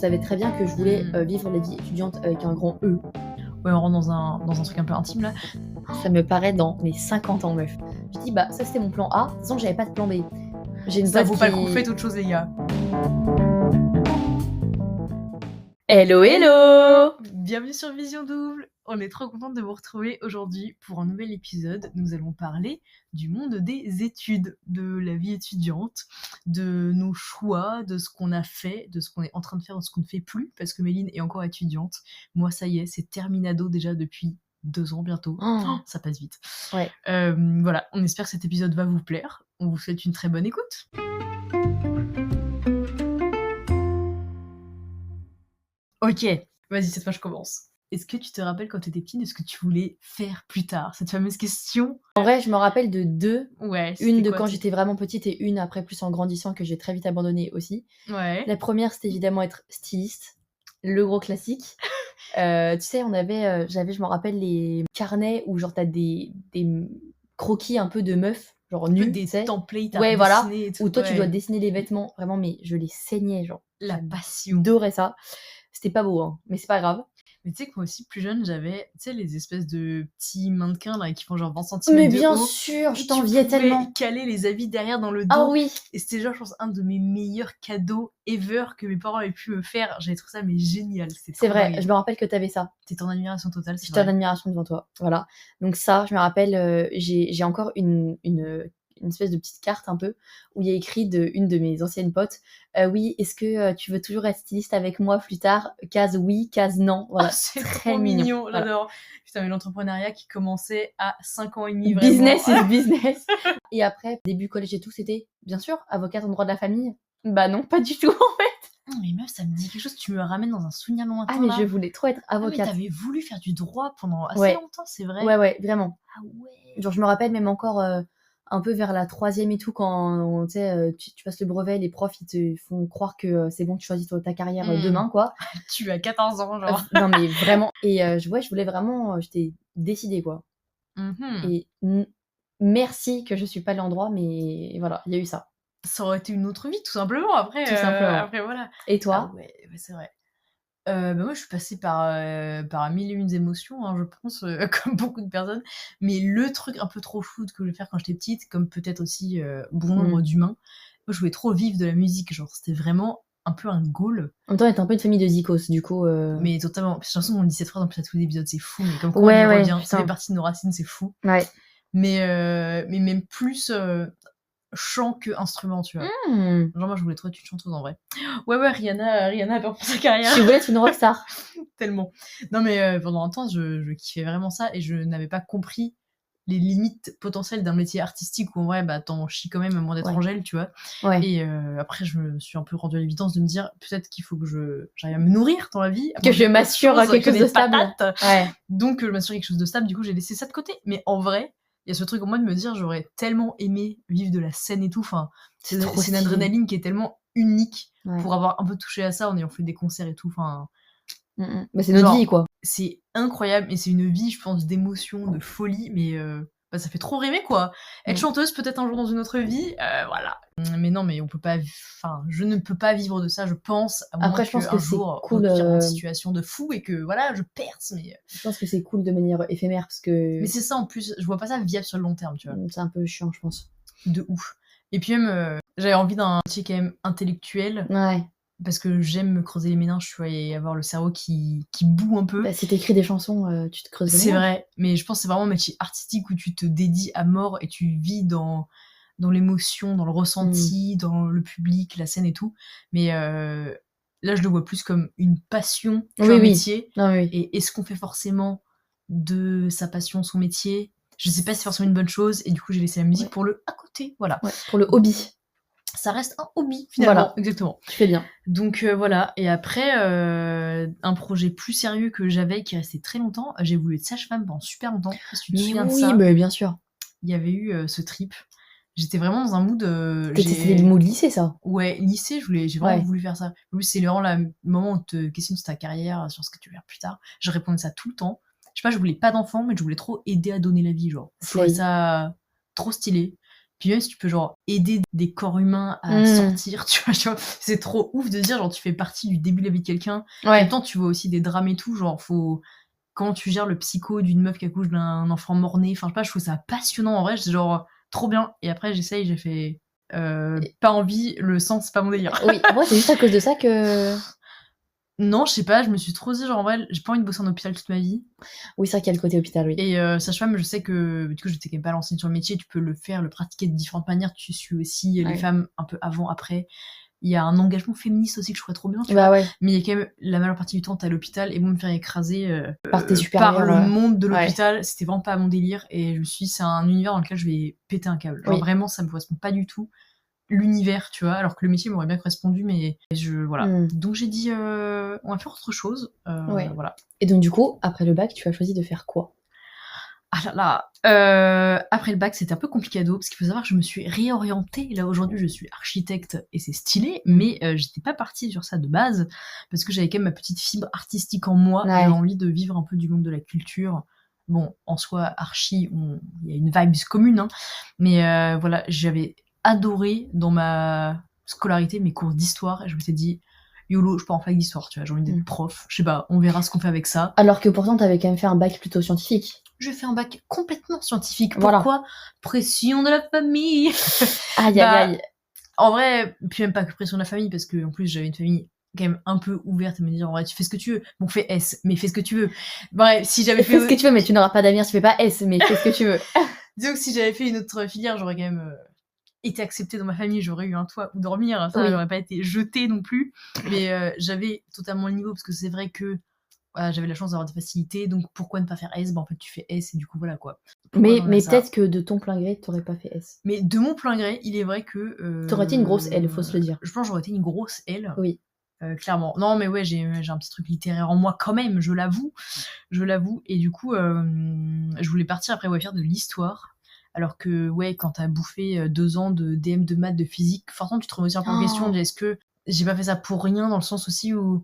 Je savais très bien que je voulais vivre la vie étudiante avec un grand E. Ouais, on rentre dans un truc un peu intime là. Ça me paraît dans mes 50 ans, meuf. Je dis, bah, ça c'était mon plan A. De toute façon, j'avais pas de plan B. J'ai une Ça pote vaut qui... pas le coup, faites autre chose, les gars. Hello, hello! Bienvenue sur Vision Double. On est trop contente de vous retrouver aujourd'hui pour un nouvel épisode. Nous allons parler du monde des études, de la vie étudiante, de nos choix, de ce qu'on a fait, de ce qu'on est en train de faire, de ce qu'on ne fait plus, parce que Méline est encore étudiante. Moi, ça y est, c'est terminado déjà depuis 2 ans bientôt. Oh. Ça passe vite. Ouais. Voilà, on espère que cet épisode va vous plaire. On vous souhaite une très bonne écoute. Ok, vas-y, cette fois je commence. Est-ce que tu te rappelles quand tu étais petite de ce que tu voulais faire plus tard? Cette fameuse question. En vrai, je me rappelle de deux. Ouais. Une de quand j'étais vraiment petite et une après plus en grandissant que j'ai très vite abandonné aussi. Ouais. La première, c'était évidemment être styliste. Le gros classique. Tu sais, on avait, je me rappelle, les carnets où genre t'as des croquis un peu de meufs, genre Un peu nues, des tu sais. templates à Ouais, voilà. dessiner et tout. Où toi, tu dois ouais. dessiner les vêtements. Vraiment, mais je les saignais, genre. La passion. J'adorais ça. C'était pas beau, hein, mais c'est pas grave. Mais tu sais que moi aussi, plus jeune, j'avais, tu sais, les espèces de petits mannequins là qui font genre 20 cm Mais de bien haut. sûr, Et je tu t'enviais pouvais tellement. caler les habits derrière dans le dos. Ah oui. Et c'était genre, je pense, un de mes meilleurs cadeaux ever que mes parents avaient pu me faire. J'avais trouvé ça mais génial. C'est vrai, je me rappelle que t'avais ça. T'es en admiration totale, c'est J'étais en vrai. admiration devant toi. Voilà. Donc ça, je me rappelle, j'ai encore une espèce de petite carte un peu où il y a écrit une de mes anciennes potes. Oui, est-ce que tu veux toujours être styliste avec moi plus tard? Case oui, case non. Voilà. Oh, c'est très trop mignon. mignon, j'adore. Voilà. Putain, mais l'entrepreneuriat qui commençait à 5 ans et demi, vraiment. Business is business. Et après, début collège et tout, c'était, bien sûr, avocate en droit de la famille. Bah non, pas du tout en fait. Non, mais meuf, ça me dit quelque chose, tu me ramènes dans un souvenir lointain. Ah, mais là. je voulais trop être avocate. Ah, mais t'avais voulu faire du droit pendant assez longtemps, c'est vrai. Ouais, vraiment. Ah ouais. Genre, je me rappelle même encore un peu vers la 3e et tout, quand tu sais, tu passes le brevet, les profs ils te font croire que c'est bon, tu choisis ta carrière demain, quoi. Tu as 14 ans, genre. Non, mais vraiment. Et je voulais vraiment, j'étais décidée, quoi. Et merci que je suis pas allée en droit, mais voilà, il y a eu ça. Ça aurait été une autre vie, tout simplement. Après, après voilà. Et toi? Ah ouais, c'est vrai. Moi, je suis passée par 1000 et une émotions, hein, je pense, comme beaucoup de personnes. Mais le truc un peu trop fou que je voulais faire quand j'étais petite, comme peut-être aussi bon nombre d'humains, moi, je voulais trop vivre de la musique. Genre, c'était vraiment un peu un goal. En même temps, on était un peu une famille de zikos, du coup. Mais totalement. J'ai l'impression qu'on dit cette phrase dans tous les épisodes, c'est fou. Mais comme quoi, Ouais, on y ouais, revient. Ça putain. fait partie de nos racines, c'est fou. Ouais. Mais même plus chant que instrument, tu vois. Genre, moi, je voulais trop être une chanteuse en vrai. Ouais, Rihanna a peur pour sa carrière. Tu voulais être une rockstar. Tellement. Non, mais pendant un temps, je kiffais vraiment ça et je n'avais pas compris les limites potentielles d'un métier artistique où en vrai, bah, t'en chies quand même à moins d'être Angèle, tu vois. Ouais. Et après, je me suis un peu rendu à l'évidence de me dire peut-être qu'il faut que j'arrive à me nourrir dans la vie. Que je m'assure quelque chose de stable. Ouais. Donc, je m'assure quelque chose de stable. Du coup, j'ai laissé ça de côté. Mais en vrai, il y a ce truc en moi de me dire j'aurais tellement aimé vivre de la scène et tout. Enfin, c'est une adrénaline qui est tellement unique pour avoir un peu touché à ça en ayant fait des concerts et tout. Enfin. Mais c'est notre vie, quoi. C'est incroyable et c'est une vie, je pense, d'émotion, de folie, mais bah, ça fait trop rêver, quoi. Être chanteuse, peut-être un jour dans une autre vie, voilà. Mais non, mais on peut pas, enfin, je ne peux pas vivre de ça, je pense. À Après, je pense que c'est cool. Une situation de fou et que voilà, je perce, mais. Je pense que c'est cool de manière éphémère parce que. Mais c'est ça en plus, je vois pas ça viable sur le long terme, tu vois. C'est un peu chiant, je pense. De ouf. Et puis même, j'avais envie d'un métier quand même intellectuel. Ouais. Parce que j'aime me creuser les méninges, tu vois, et avoir le cerveau qui boue un peu. Bah, si t'écris des chansons, tu te creuses les méninges. C'est vrai, mais je pense que c'est vraiment un métier artistique où tu te dédies à mort et tu vis dans l'émotion, dans le ressenti, dans le public, la scène et tout. Mais là, je le vois plus comme une passion qu'un métier. Non, oui. Et est-ce qu'on fait forcément de sa passion son métier? Je sais pas si c'est forcément une bonne chose, et du coup, j'ai laissé la musique pour le à côté, voilà. Ouais, pour le hobby. Ça reste un hobby, finalement. Voilà, exactement. Tu fais bien. Donc voilà, et après, un projet plus sérieux que j'avais, qui restait très longtemps, j'ai voulu être sage-femme pendant super longtemps. Si tu te souviens de ça. Oui, bah, bien sûr. Il y avait eu ce trip. J'étais vraiment dans un mood. C'était le mood lycée, ça. Ouais, lycée, j'ai vraiment voulu faire ça. En plus, c'est vraiment le moment où on te questionne sur ta carrière, sur ce que tu veux faire plus tard. Je répondais ça tout le temps. Je sais pas, je voulais pas d'enfant, mais je voulais trop aider à donner la vie, genre. Je trouvais ça trop stylé. Puis même si tu peux genre aider des corps humains à sortir, tu vois, genre, c'est trop ouf de dire genre tu fais partie du début de la vie de quelqu'un. En même temps, tu vois aussi des drames et tout, genre faut comment tu gères le psycho d'une meuf qui accouche d'un enfant mort-né. Enfin, je sais pas, je trouve ça passionnant en vrai. C'est genre trop bien. Et après, j'essaye, j'ai fait pas envie, le sang, c'est pas mon délire. Oui, moi, c'est juste à cause de ça que. Non, je sais pas, je me suis trop dit, genre en vrai, j'ai pas envie de bosser en hôpital toute ma vie. Oui, c'est vrai qu'il y a le côté hôpital, oui. Et sage-femme, je sais que, du coup, j'étais quand même pas lancée sur le métier, tu peux le faire, le pratiquer de différentes manières. Tu suis aussi les femmes un peu avant, après. Il y a un engagement féministe aussi que je ferais trop bien, tu vois. Ouais. Mais il y a quand même la majeure partie du temps, t'es à l'hôpital et moi me faire écraser par tes supérieurs. Par le monde de l'hôpital, c'était vraiment pas mon délire. Et je me suis dit, c'est un univers dans lequel je vais péter un câble. Genre vraiment, ça me correspond pas du tout. L'univers, tu vois, alors que le métier m'aurait bien correspondu, mais voilà. Donc j'ai dit, on va faire autre chose. Voilà. Et donc du coup, après le bac, tu as choisi de faire quoi? Ah là là, après le bac, c'était un peu complicado, parce qu'il faut savoir que je me suis réorientée. Là, aujourd'hui, je suis architecte, et c'est stylé, mais j'étais pas partie sur ça de base, parce que j'avais quand même ma petite fibre artistique en moi. J'avais envie de vivre un peu du monde de la culture. Bon, en soi, archi, il y a une vibe commune, hein, mais voilà, j'avais adoré dans ma scolarité mes cours d'histoire, et je me suis dit, YOLO, je pars en fac d'histoire, tu vois, j'ai envie d'être prof, je sais pas, on verra ce qu'on fait avec ça. Alors que pourtant, t'avais quand même fait un bac plutôt scientifique. Je fais un bac complètement scientifique. Pourquoi ? Pression de la famille. Aïe. En vrai, puis même pas que pression de la famille, parce que en plus j'avais une famille quand même un peu ouverte à me dire en vrai tu fais ce que tu veux. Bon, fais S, mais fais ce que tu veux. Bref, si j'avais fait ce que tu veux, mais tu n'auras pas d'avenir, tu fais pas S, mais fais ce que tu veux. Disons que si j'avais fait une autre filière, j'aurais quand même été acceptée dans ma famille, j'aurais eu un toit où dormir, ça j'aurais pas été jetée non plus. Mais j'avais totalement le niveau, parce que c'est vrai que voilà, j'avais la chance d'avoir des facilités, donc pourquoi ne pas faire S ? En fait, tu fais S et du coup, voilà quoi. Mais peut-être que de ton plein gré, t'aurais pas fait S. Mais de mon plein gré, il est vrai que... T'aurais été une grosse L, faut se le dire. Je pense que j'aurais été une grosse L. Oui. Clairement. Non, mais ouais, j'ai un petit truc littéraire en moi quand même, je l'avoue. Et du coup, je voulais partir après faire de l'histoire. Alors que, quand t'as bouffé 2 ans de DM, de maths, de physique, forcément, tu te remets aussi un peu en question. Est-ce que j'ai pas fait ça pour rien, dans le sens aussi où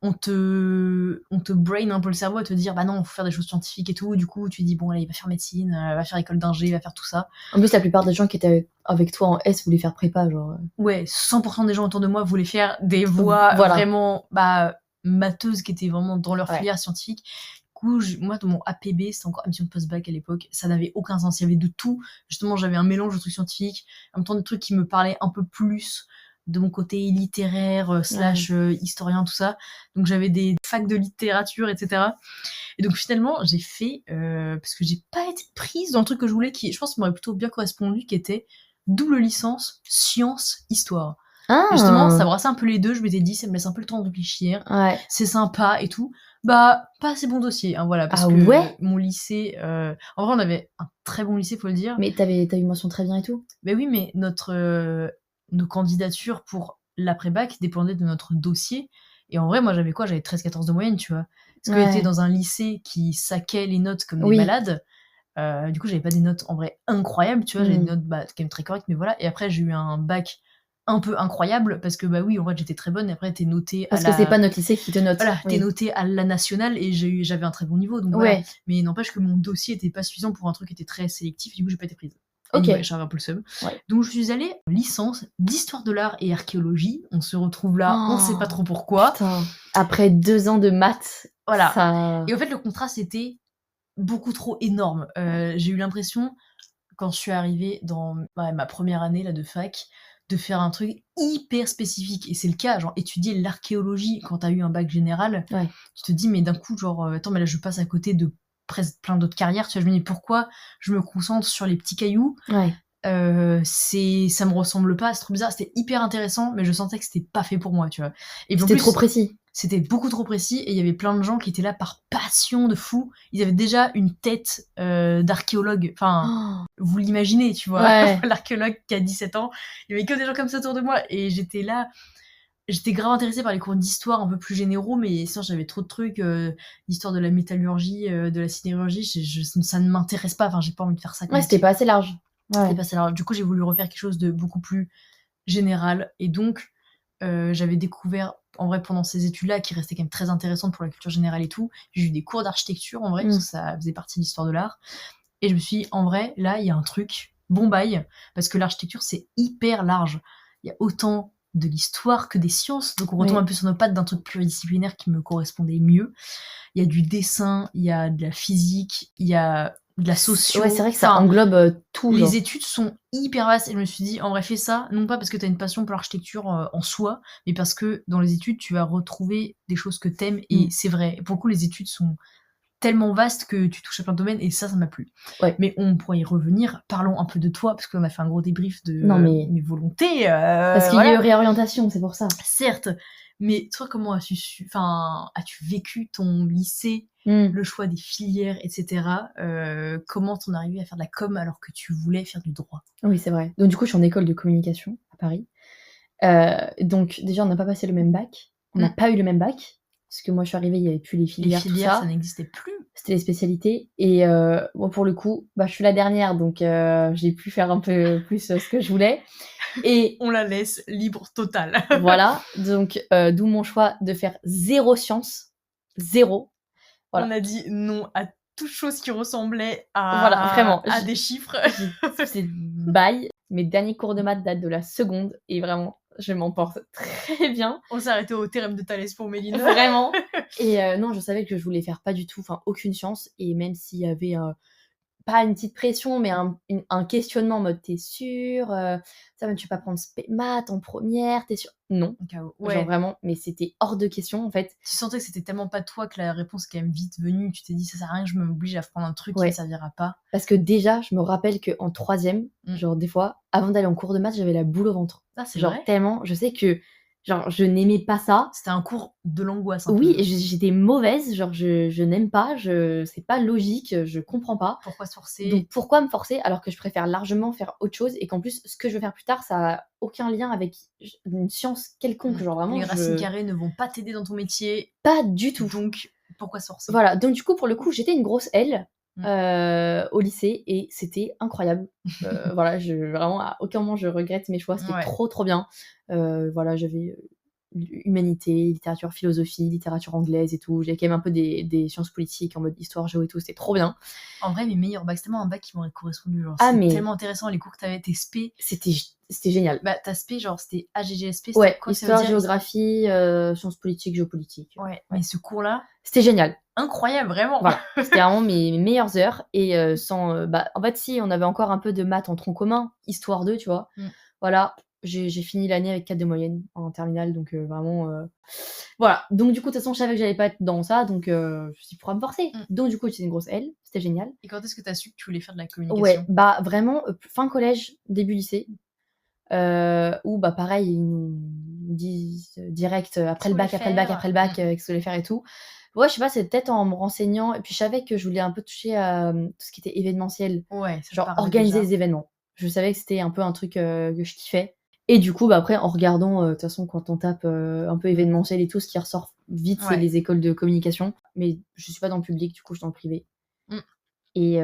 on te brain un peu le cerveau à te dire bah non, faut faire des choses scientifiques et tout. Du coup, tu dis bon, allez, va faire médecine, va faire école d'ingé, va faire tout ça. En plus, la plupart des gens qui étaient avec toi en S voulaient faire prépa, genre. Ouais, 100% des gens autour de moi voulaient faire des voies vraiment matheuses, qui étaient vraiment dans leur filière scientifique. Du coup, moi, dans mon APB, c'était encore admission de post-bac à l'époque, ça n'avait aucun sens. Il y avait de tout. Justement, j'avais un mélange de trucs scientifiques, en même temps des trucs qui me parlaient un peu plus de mon côté littéraire, / historien, tout ça. Donc j'avais des facs de littérature, etc. Et donc finalement, j'ai fait, parce que j'ai pas été prise dans le truc que je voulais, qui, je pense, m'aurait plutôt bien correspondu, qui était double licence, sciences, histoire. Justement, ça brassait un peu les deux, je m'étais dit, ça me laisse un peu le temps de réfléchir, c'est sympa et tout. Pas assez bon dossier, hein, voilà, parce que mon lycée... En vrai, on avait un très bon lycée, faut le dire. Mais t'as eu mention très bien et tout. Mais oui, mais nos candidatures pour l'après-bac dépendaient de notre dossier. Et en vrai, moi, j'avais 13-14 de moyenne, tu vois. Parce que j'étais dans un lycée qui saquait les notes comme des malades. Du coup, j'avais pas des notes en vrai incroyables, tu vois. J'avais des notes quand même très correctes, mais voilà. Et après, j'ai eu un bac un peu incroyable, parce que en vrai, j'étais très bonne. Et après, t'es notée parce que c'est pas notre lycée qui te note. Voilà, t'es notée à la nationale, et j'avais un très bon niveau. Donc voilà. Mais n'empêche que mon dossier était pas suffisant pour un truc qui était très sélectif. Du coup, j'ai pas été prise. J'avais un peu le seum. Donc je suis allée licence d'histoire de l'art et archéologie. On se retrouve là, on sait pas trop pourquoi. Putain. Après 2 ans de maths. Voilà. Ça... Et en fait, le contraste était beaucoup trop énorme. J'ai eu l'impression, quand je suis arrivée dans ma première année là, de fac, de faire un truc hyper spécifique. Et c'est le cas, genre étudier l'archéologie quand t'as eu un bac général. Tu te dis, mais d'un coup, genre, attends, mais là je passe à côté de presque plein d'autres carrières, tu vois. Je me dis pourquoi je me concentre sur les petits cailloux. Ça me ressemble pas, c'est trop bizarre. C'était hyper intéressant, mais je sentais que c'était pas fait pour moi, tu vois. Et c'était trop précis. C'était beaucoup trop précis, et il y avait plein de gens qui étaient là par passion de fou. Ils avaient déjà une tête d'archéologue. Enfin, vous l'imaginez, tu vois. L'archéologue qui a 17 ans. Il y avait que des gens comme ça autour de moi, et j'étais là. J'étais grave intéressée par les cours d'histoire un peu plus généraux, mais sinon j'avais trop de trucs, l'histoire de la métallurgie, de la sidérurgie, ça ne m'intéresse pas, enfin j'ai pas envie de faire ça. C'était pas assez large. C'était pas assez large. Du coup, j'ai voulu refaire quelque chose de beaucoup plus général, et donc j'avais découvert, en vrai, pendant ces études-là, qui restaient quand même très intéressantes pour la culture générale et tout, j'ai eu des cours d'architecture, en vrai, parce que ça faisait partie de l'histoire de l'art, et je me suis dit, en vrai, là, il y a un truc, bon bail, parce que l'architecture, c'est hyper large. Il y a autant de l'histoire que des sciences, donc on retombe un peu sur nos pattes d'un truc pluridisciplinaire qui me correspondait mieux. Il y a du dessin, il y a de la physique, il y a de la socio. Ouais, c'est vrai que ça englobe tout. Les Genre. études sont hyper vastes et je me suis dit, en vrai, fais ça, non pas parce que tu as une passion pour l'architecture en soi, mais parce que dans les études, tu vas retrouver des choses que t'aimes et c'est vrai. Et pour le coup, les études sont tellement vastes que tu touches à plein de domaines et ça m'a plu. Ouais. Mais on pourrait y revenir. Parlons un peu de toi parce qu'on a fait un gros débrief de mes volontés. Parce qu'il y a eu réorientation, c'est pour ça. Certes, mais toi, comment as-tu vécu ton lycée, le choix des filières, etc. Comment t'en es arrivé à faire de la com alors que tu voulais faire du droit? Oui, c'est vrai. Donc du coup, je suis en école de communication à Paris. Donc déjà, on n'a pas passé le même bac. On n'a pas eu le même bac. Parce que moi, je suis arrivée, il n'y avait plus les filières, tout ça. Ça n'existait plus. C'était les spécialités. Et moi, pour le coup, je suis la dernière, donc j'ai pu faire un peu plus ce que je voulais. Et on la laisse libre totale. Voilà, donc d'où mon choix de faire 0 sciences. 0. Voilà. On a dit non à toute chose qui ressemblait à, voilà, vraiment, à des chiffres. C'est bye. Mes derniers cours de maths datent de la seconde et vraiment, je m'en porte très bien. On s'est arrêté au théorème de Thalès pour Méline. Vraiment. Et non, je savais que je voulais faire pas du tout, aucune science. Et même s'il y avait pas une petite pression, mais un questionnement en mode t'es sûr ça, tu vas pas prendre maths en première, t'es sûr? Non. Ouais. Genre vraiment, mais c'était hors de question en fait. Tu sentais que c'était tellement pas toi que la réponse est quand même vite venue. Tu t'es dit ça sert à rien que je m'oblige à prendre un truc qui ne servira pas. Parce que déjà, je me rappelle qu'en 3e, genre des fois, avant d'aller en cours de maths, j'avais la boule au ventre. Ah, c'est genre vrai tellement, je sais que genre je n'aimais pas ça. C'était un cours de l'angoisse. Oui, j'étais mauvaise, genre je n'aime pas, c'est pas logique, je comprends pas. Pourquoi se forcer? Donc pourquoi me forcer alors que je préfère largement faire autre chose et qu'en plus ce que je veux faire plus tard, ça a aucun lien avec une science quelconque, genre vraiment. Les racines carrées ne vont pas t'aider dans ton métier. Pas du tout. Donc pourquoi se forcer? Voilà, donc du coup pour le coup j'étais une grosse L. Au lycée et c'était incroyable. Voilà, vraiment à aucun moment je regrette mes choix, c'était trop bien. Voilà, j'avais humanité, littérature, philosophie, littérature anglaise et tout. J'avais quand même un peu des sciences politiques en mode histoire, géo et tout, c'était trop bien. En vrai, mes meilleurs bacs, c'est tellement un bac qui m'aurait correspondu. Genre, c'était tellement intéressant, les cours que t'avais, tes spé. C'était génial. Bah, ta spé, genre, c'était AGGSP, ouais, quoi, histoire, géographie, sciences politiques, géopolitique. Ouais, mais ce cours-là, c'était génial. Incroyable, vraiment. Voilà, c'était vraiment mes meilleures heures et en fait, si, on avait encore un peu de maths en tronc commun, histoire 2, tu vois. Voilà, j'ai fini l'année avec 4 de moyenne en terminale, donc vraiment voilà. Donc du coup, de toute façon, je savais que j'allais pas être dans ça, donc je me suis dit pourquoi me forcer. Donc du coup, j'étais une grosse L, c'était génial. Et quand est-ce que t'as su que tu voulais faire de la communication? Ouais, vraiment fin collège, début lycée, où pareil, ils nous disent direct après le bac, qu'est-ce que je voulais faire et tout. Ouais, je sais pas, c'est peut-être en me renseignant et puis je savais que je voulais un peu toucher à tout ce qui était événementiel. Ouais, genre organiser des événements. Je savais que c'était un peu un truc que je kiffais. Et du coup, après, en regardant, de toute façon, quand on tape un peu événementiel et tout, ce qui ressort vite, c'est les écoles de communication. Mais je suis pas dans le public, du coup, je suis dans le privé. Et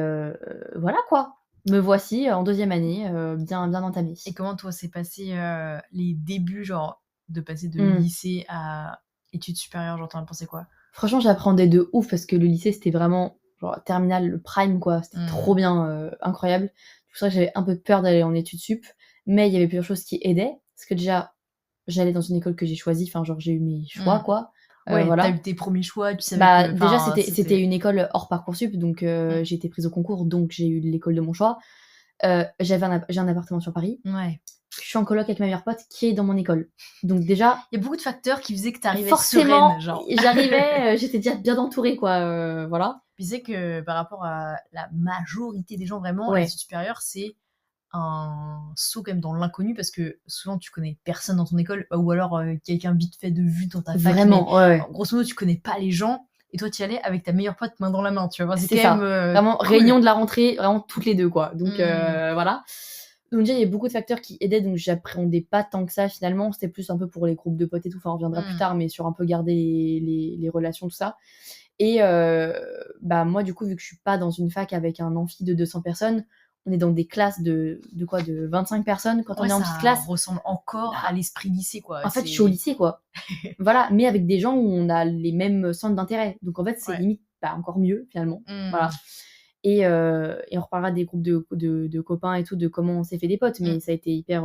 voilà quoi. Me voici en 2e année, bien entamée. Et comment toi, s'est passé les débuts, genre, de passer de lycée à études supérieures, genre, t'en as pensé quoi? Franchement, j'appréhendais de ouf parce que le lycée, c'était vraiment genre terminale, le prime, quoi. C'était trop bien, incroyable. C'est pour ça que j'avais un peu peur d'aller en études sup. Mais il y avait plusieurs choses qui aidaient. Parce que déjà, j'allais dans une école que j'ai choisie. Enfin, genre, j'ai eu mes choix, quoi. Ouais, voilà. t'as eu tes premiers choix, tu savais que... Déjà, c'était une école hors Parcoursup. Donc, j'ai été prise au concours. Donc, j'ai eu l'école de mon choix. J'ai un appartement sur Paris. Ouais. Je suis en coloc avec ma meilleure pote qui est dans mon école. Donc déjà... Il y a beaucoup de facteurs qui faisaient que t'arrivais forcément, sereine, genre. J'arrivais, j'étais déjà bien entourée, quoi. Voilà. Puis c'est que par rapport à la majorité des gens, vraiment, l'étude supérieure, c'est un saut quand même dans l'inconnu parce que souvent tu connais personne dans ton école ou alors quelqu'un vite fait de vue dans ta fac. Vraiment, ouais. Grosso modo, tu connais pas les gens et toi tu y allais avec ta meilleure pote main dans la main, tu vois. C'est quand même vraiment cool. Réunion de la rentrée, vraiment toutes les deux, quoi. Donc voilà. Donc déjà, il y a beaucoup de facteurs qui aidaient, donc j'appréhendais pas tant que ça finalement. C'était plus un peu pour les groupes de potes et tout. Enfin, on reviendra plus tard, mais sur un peu garder les relations, tout ça. Et moi, du coup, vu que je suis pas dans une fac avec un amphi de 200 personnes, on est dans des classes de 25 personnes quand on est en petite classe. Ça ressemble encore à l'esprit lycée, quoi. En fait, je suis au lycée, quoi. Voilà, mais avec des gens où on a les mêmes centres d'intérêt. Donc en fait, c'est limite encore mieux finalement. Voilà. et on reparlera des groupes de copains et tout, de comment on s'est fait des potes, mais ça a été hyper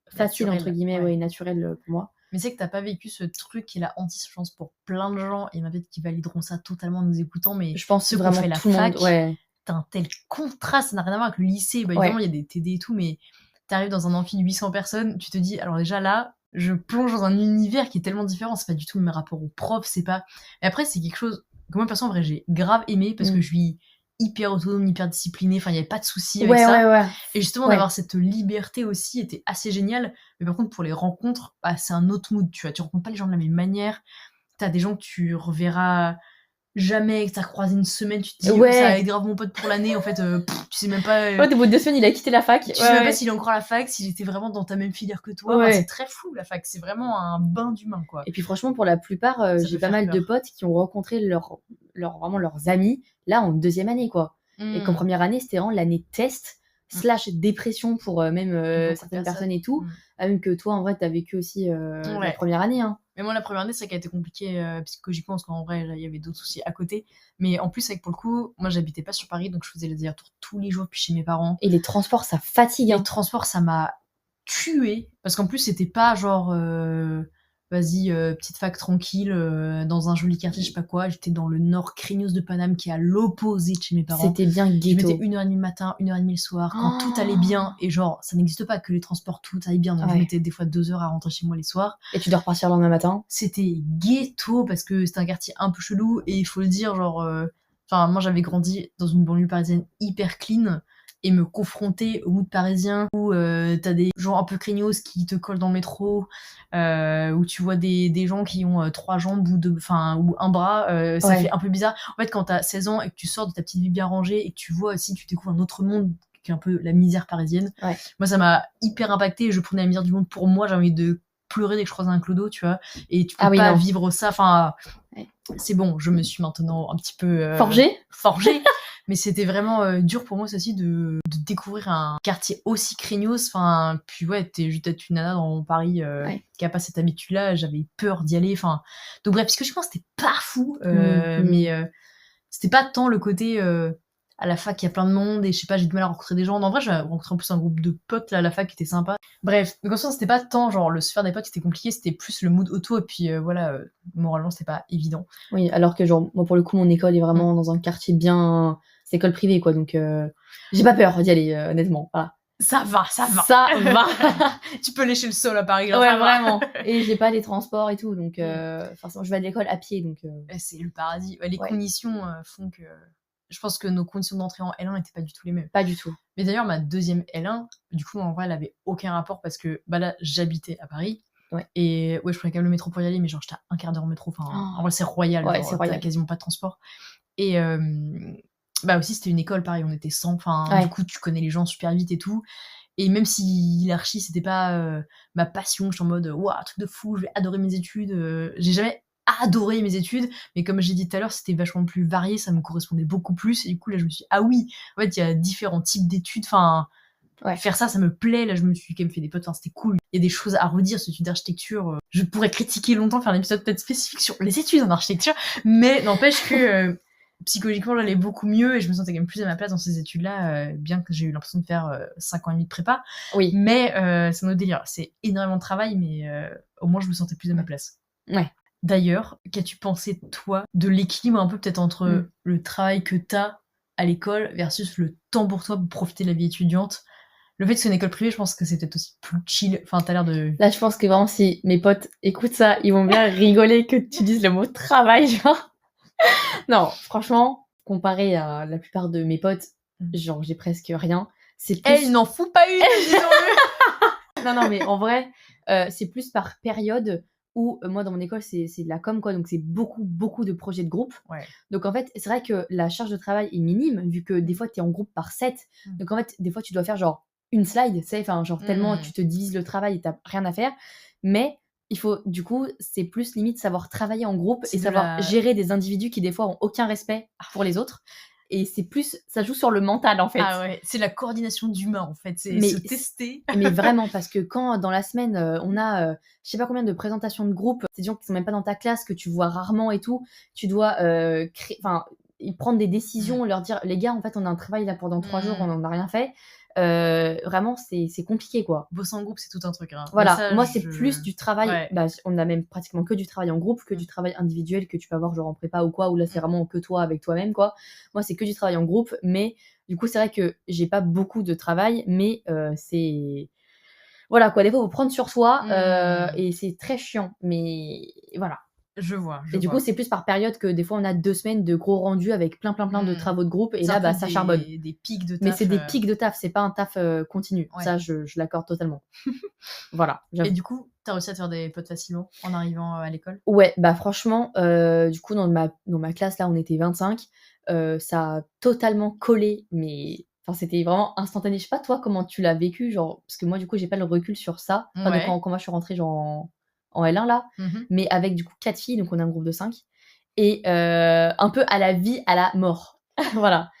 facile, Naturel, entre guillemets, ouais. ouais, naturel pour moi. Mais c'est que t'as pas vécu ce truc qui est la hantise, je pense, pour plein de gens, et il y en a peut-être qui valideront ça totalement en nous écoutant, mais Je pense ceux qui ont vraiment fait la tout le monde, fac, ouais. t'as un tel contraste, ça n'a rien à voir avec le lycée. Bah, évidemment, Ouais. il y a des TD et tout, mais t'arrives dans un amphi de 800 personnes, tu te dis, alors déjà là, je plonge dans un univers qui est tellement différent, c'est pas du tout le même rapport aux profs, c'est pas. Et après, c'est quelque chose que moi, perso, en vrai, j'ai grave aimé parce que je suis hyper autonome, hyper disciplinée, enfin, il y avait pas de soucis avec Ouais, ça. ouais, ouais. Et justement, Ouais. d'avoir cette liberté aussi était assez génial. Mais par contre, pour les rencontres, bah, c'est un autre mood, tu vois. Tu rencontres pas les gens de la même manière. T'as des gens que tu reverras jamais, que t'as croisé une semaine, tu te dis, ça va Ouais. être grave mon pote pour l'année. En fait, tu sais même pas. Ouais, au bout de 2 semaines, il a quitté la fac. Tu Ouais, sais même pas ouais. s'il est encore à la fac, s'il était vraiment dans ta même filière que toi. Enfin, c'est Ouais. très fou la fac. C'est vraiment un bain d'humain, quoi. Et puis franchement, pour la plupart, Ça j'ai peut pas faire mal de peur. potes qui ont rencontré vraiment leurs amis, là, en 2e année, quoi. Et qu'en Mmh. première année, c'était vraiment l'année test Mmh. / dépression pour même Beaucoup de certaines personnes et tout. Mmh. Même que toi, en vrai, t'as vécu aussi la Ouais. première année, hein. Mais moi, la première année, c'est ça qui a été compliqué psychologiquement, parce qu'en vrai, il y avait d'autres soucis à côté. Mais en plus, c'est que pour le coup, moi, j'habitais pas sur Paris, donc je faisais les allers-retours tous les jours depuis chez mes parents. Et les transports, ça fatigue, Les hein. transports, ça m'a tuée, parce qu'en plus, c'était pas genre, vas-y, petite fac tranquille, dans un joli quartier, je sais pas quoi. J'étais dans le nord craignos de Paname, qui est à l'opposé de chez mes parents. C'était bien Je mettais ghetto. 1h30 le matin, 1h30 le soir, quand tout allait bien. Et genre, ça n'existe pas que les transports, tout aille bien. Donc je Ouais. mettais des fois 2 heures à rentrer chez moi les soirs. Et tu dois repartir le lendemain matin. C'était ghetto, parce que c'était un quartier un peu chelou, et il faut le dire, genre, enfin, moi j'avais grandi dans une banlieue parisienne hyper clean, et me confronter au mood parisien où t'as des gens un peu craignos qui te collent dans le métro, où tu vois des gens qui ont 3 jambes ou un bras, ça Ouais. fait un peu bizarre. En fait, quand t'as 16 ans et que tu sors de ta petite vie bien rangée et que tu vois aussi, tu découvres un autre monde qui est un peu la misère parisienne. Ouais. Moi, ça m'a hyper impacté, et je prenais la misère du monde pour moi. J'avais envie de pleurer dès que je croisais un clodo, tu vois. Et tu peux Ah oui, pas non. vivre ça. Enfin, Ouais. c'est bon, je me suis maintenant un petit peu Forgé. mais c'était vraiment dur pour moi, ça aussi, de découvrir un quartier aussi craignos. Enfin, puis ouais, t'es juste être une nana dans Paris Ouais. qui a pas cette habitude-là. J'avais peur d'y aller. Enfin, donc bref, psychologiquement, c'était pas fou, Mmh. mais c'était pas tant le côté à la fac, il y a plein de monde, et je sais pas, j'ai du mal à rencontrer des gens. En vrai, j'ai rencontré en plus un groupe de potes là à la fac qui était sympa. Bref, donc en soi, c'était pas tant genre le se faire des potes qui était compliqué, c'était plus le mood auto, et puis voilà, moralement, c'était pas évident. Oui, alors que genre, moi, pour le coup, mon école est vraiment dans un quartier bien... C'est école privée, quoi, donc j'ai pas peur d'y aller, honnêtement, voilà. Ça va, ça va. Ça va. Tu peux lécher le sol à Paris, Ouais, ça va. vraiment. Et j'ai pas les transports et tout, donc forcément, je vais à l'école à pied, donc C'est le paradis. Ouais, les ouais. conditions font que... Je pense que nos conditions d'entrée en L1 n'étaient pas du tout les mêmes. Pas du tout. Mais d'ailleurs, ma deuxième L1, du coup, en vrai, elle avait aucun rapport, parce que bah là, j'habitais à Paris. Ouais. Et ouais, je prenais quand même le métro pour y aller, mais genre, j'étais à un quart d'heure en métro. Enfin, en vrai, c'est royal. Ouais, genre, c'est t'as royal. quasiment pas de transport. Et bah aussi, c'était une école, pareil, on était 100. Enfin, Ouais. du coup, tu connais les gens super vite et tout. Et même si l'archi, c'était pas ma passion, j'étais en mode, waouh, truc de fou, je vais adorer mes études. J'ai jamais adoré mes études, mais comme j'ai dit tout à l'heure, c'était vachement plus varié, ça me correspondait beaucoup plus. Et du coup, là, je me suis dit, ah oui, en fait, il y a différents types d'études. Enfin, Ouais. faire ça me plaît. Là, je me suis quand même fait des potes, enfin, c'était cool. Il y a des choses à redire sur l'étude d'architecture. Je pourrais critiquer longtemps, faire un épisode peut-être spécifique sur les études en architecture, mais n'empêche que psychologiquement, j'allais beaucoup mieux, et je me sentais quand même plus à ma place dans ces études-là, bien que j'ai eu l'impression de faire 5 ans et demi de prépa. Oui. Mais c'est un autre délire. C'est énormément de travail, mais au moins, je me sentais plus à ma place. Ouais. D'ailleurs, qu'as-tu pensé, toi, de l'équilibre un peu peut-être entre le travail que t'as à l'école versus le temps pour toi pour profiter de la vie étudiante? Le fait que c'est une école privée, je pense que c'est peut-être aussi plus chill. Enfin, t'as l'air de... Là, je pense que vraiment, si mes potes écoutent ça, ils vont bien rigoler que tu dises le mot travail, genre. Non, franchement, comparé à la plupart de mes potes, genre, j'ai presque rien. C'est plus... il n'en fout pas une, disons-le. Non, mais en vrai, c'est plus par période où, moi, dans mon école, c'est de la com, quoi, donc c'est beaucoup de projets de groupe. Ouais. Donc, en fait, c'est vrai que la charge de travail est minime, vu que des fois, t'es en groupe par 7. Donc, en fait, des fois, tu dois faire, genre, une slide, tu sais, enfin, genre, tellement tu te divises le travail et t'as rien à faire. Mais il faut, du coup, c'est plus limite savoir travailler en groupe et savoir gérer des individus qui, des fois, ont aucun respect pour les autres. Et c'est plus, ça joue sur le mental, en fait. Ah ouais, c'est la coordination d'humains, en fait. C'est se tester. Mais vraiment, parce que quand dans la semaine, on a, je sais pas combien de présentations de groupe, c'est des gens qui sont même pas dans ta classe, que tu vois rarement et tout, tu dois créer, enfin, prendre des décisions, leur dire: «Les gars, en fait, on a un travail là pendant 3 jours, on n'en a rien fait». Vraiment, c'est compliqué, quoi. Bosser en groupe, c'est tout un truc, hein. Mais Voilà, ça, moi, c'est plus du travail, ouais. on a même pratiquement que du travail en groupe, que du travail individuel que tu peux avoir genre en prépa ou quoi, où là, c'est vraiment que toi avec toi-même, quoi. Moi, c'est que du travail en groupe, mais du coup, c'est vrai que j'ai pas beaucoup de travail, mais c'est voilà, quoi, des fois, faut prendre sur soi, et c'est très chiant, mais voilà. Je vois, je Et du coup, vois. c'est plus par période que des fois, on a 2 semaines de gros rendus avec plein de travaux de groupe et C'est un là, peu ça charbonne. des pics de Mais taf, c'est des pics de taf, c'est pas un taf, continu. ouais. Ça, je l'accorde totalement. Voilà, Et j'avoue. du coup, tu as réussi à te faire des potes facilement en arrivant, à l'école? Ouais, bah, franchement, du coup, dans ma classe, là, on était 25, ça a totalement collé, mais enfin, c'était vraiment instantané. Je sais pas toi comment tu l'as vécu, genre parce que moi, du coup, j'ai pas le recul sur ça, enfin, de Ouais. quand moi je suis rentrée genre en L1 là, Mmh. mais avec du coup 4 filles, donc on est un groupe de 5 et un peu à la vie, à la mort. Voilà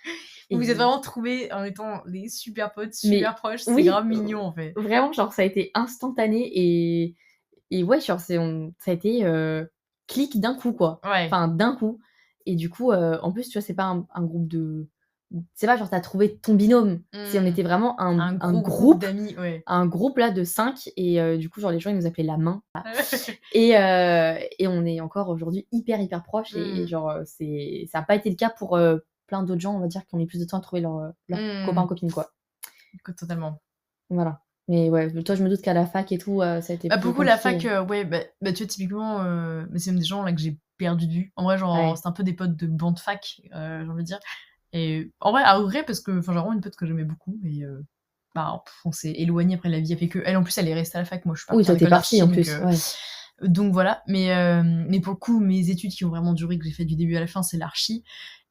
Vous vous êtes et vraiment trouvés en étant des super potes, mais super proches, c'est oui, grave mignon, en fait. vraiment, genre ça a été instantané et ouais, genre ça a été, clic d'un coup, quoi. Ouais. Enfin, d'un coup et du coup, en plus, tu vois, c'est pas un groupe de c'est pas genre tu as trouvé ton binôme. C'est on Mmh. était vraiment Un un gros groupe groupe, d'amis, ouais. un groupe là de 5 et du coup, genre les gens, ils nous appelaient la main et on est encore aujourd'hui hyper proches et Mmh. genre, ça a pas été le cas pour, plein d'autres gens, on va dire, qui ont mis plus de temps à trouver leur copain, Mmh. copine, quoi. Totalement. Voilà. Mais ouais, toi, je me doute qu'à la fac et tout, ça a été Bah, plus beaucoup la fac, compliqué. ouais, tu vois, typiquement, mais c'est même des gens là que j'ai perdu de vue. En vrai, genre, Ouais. c'est un peu des potes de banc de fac, j'ai envie de dire. Et en vrai, à regret, parce que enfin, j'ai vraiment une pote que j'aimais beaucoup et bah, on s'est éloignés après, la vie a fait que. Elle, en plus, elle est restée à la fac, moi, je suis Oui, partie en toi, tu es école partie d'archi, en plus, ouais. donc voilà. Mais pour le coup, mes études qui ont vraiment duré, que j'ai fait du début à la fin, c'est l'archi.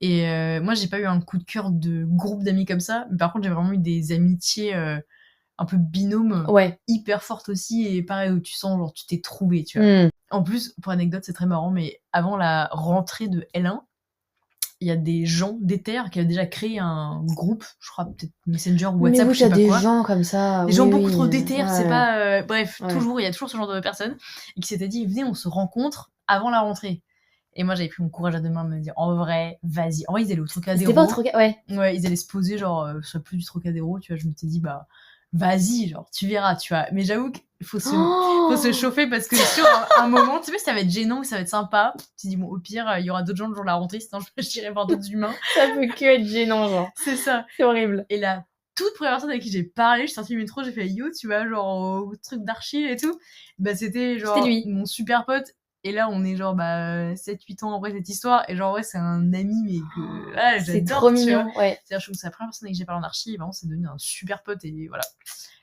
Et moi, j'ai pas eu un coup de cœur de groupe d'amis comme ça, mais par contre, j'ai vraiment eu des amitiés, un peu binôme, Ouais. hyper forte aussi et pareil où tu sens genre tu t'es trouvé, tu vois? Mmh. En plus, pour anecdote, c'est très marrant, mais avant la rentrée de L1, il y a des gens d'Ether qui avaient déjà créé un groupe, je crois peut-être Messenger ou Mais WhatsApp ou oui, je tu sais as pas des quoi. gens comme ça, Des gens oui, beaucoup oui, trop d'Ether, c'est ouais, pas, bref, ouais. toujours il y a toujours ce genre de personnes et qui s'étaient dit: «Venez, on se rencontre avant la rentrée». Et moi, j'avais pris mon courage à 2 mains de me dire: «En vrai, vas-y». En vrai, ils allaient au C'était pas au Trocadéro. ouais. Ouais, ils allaient se poser genre, sur la pelouse du Trocadéro, tu vois? Je m'étais dit: «Bah, vas-y, genre, tu verras», tu vois? Mais j'avoue qu'il faut se chauffer parce que sur un moment, tu sais pas si ça va être gênant ou ça va être sympa. Tu te dis: «Bon, au pire, il y aura d'autres gens le jour de la rentrée, sinon j'irai voir d'autres humains». Ça peut que être gênant, genre. C'est ça. C'est horrible. Et la toute première personne avec qui j'ai parlé, je suis sortie du métro, j'ai fait: «Yo», tu vois? Genre au truc d'archi et tout. Bah, c'était C'était genre lui. mon super pote et là, on est genre, 7-8 ans après cette histoire et genre, ouais, c'est un ami mais que, ah, C'est trop j'adore, tu vois? mignon, ouais. C'est-à-dire, je trouve que c'est la première personne avec qui j'ai parlé en archi et vraiment, c'est devenu un super pote et voilà.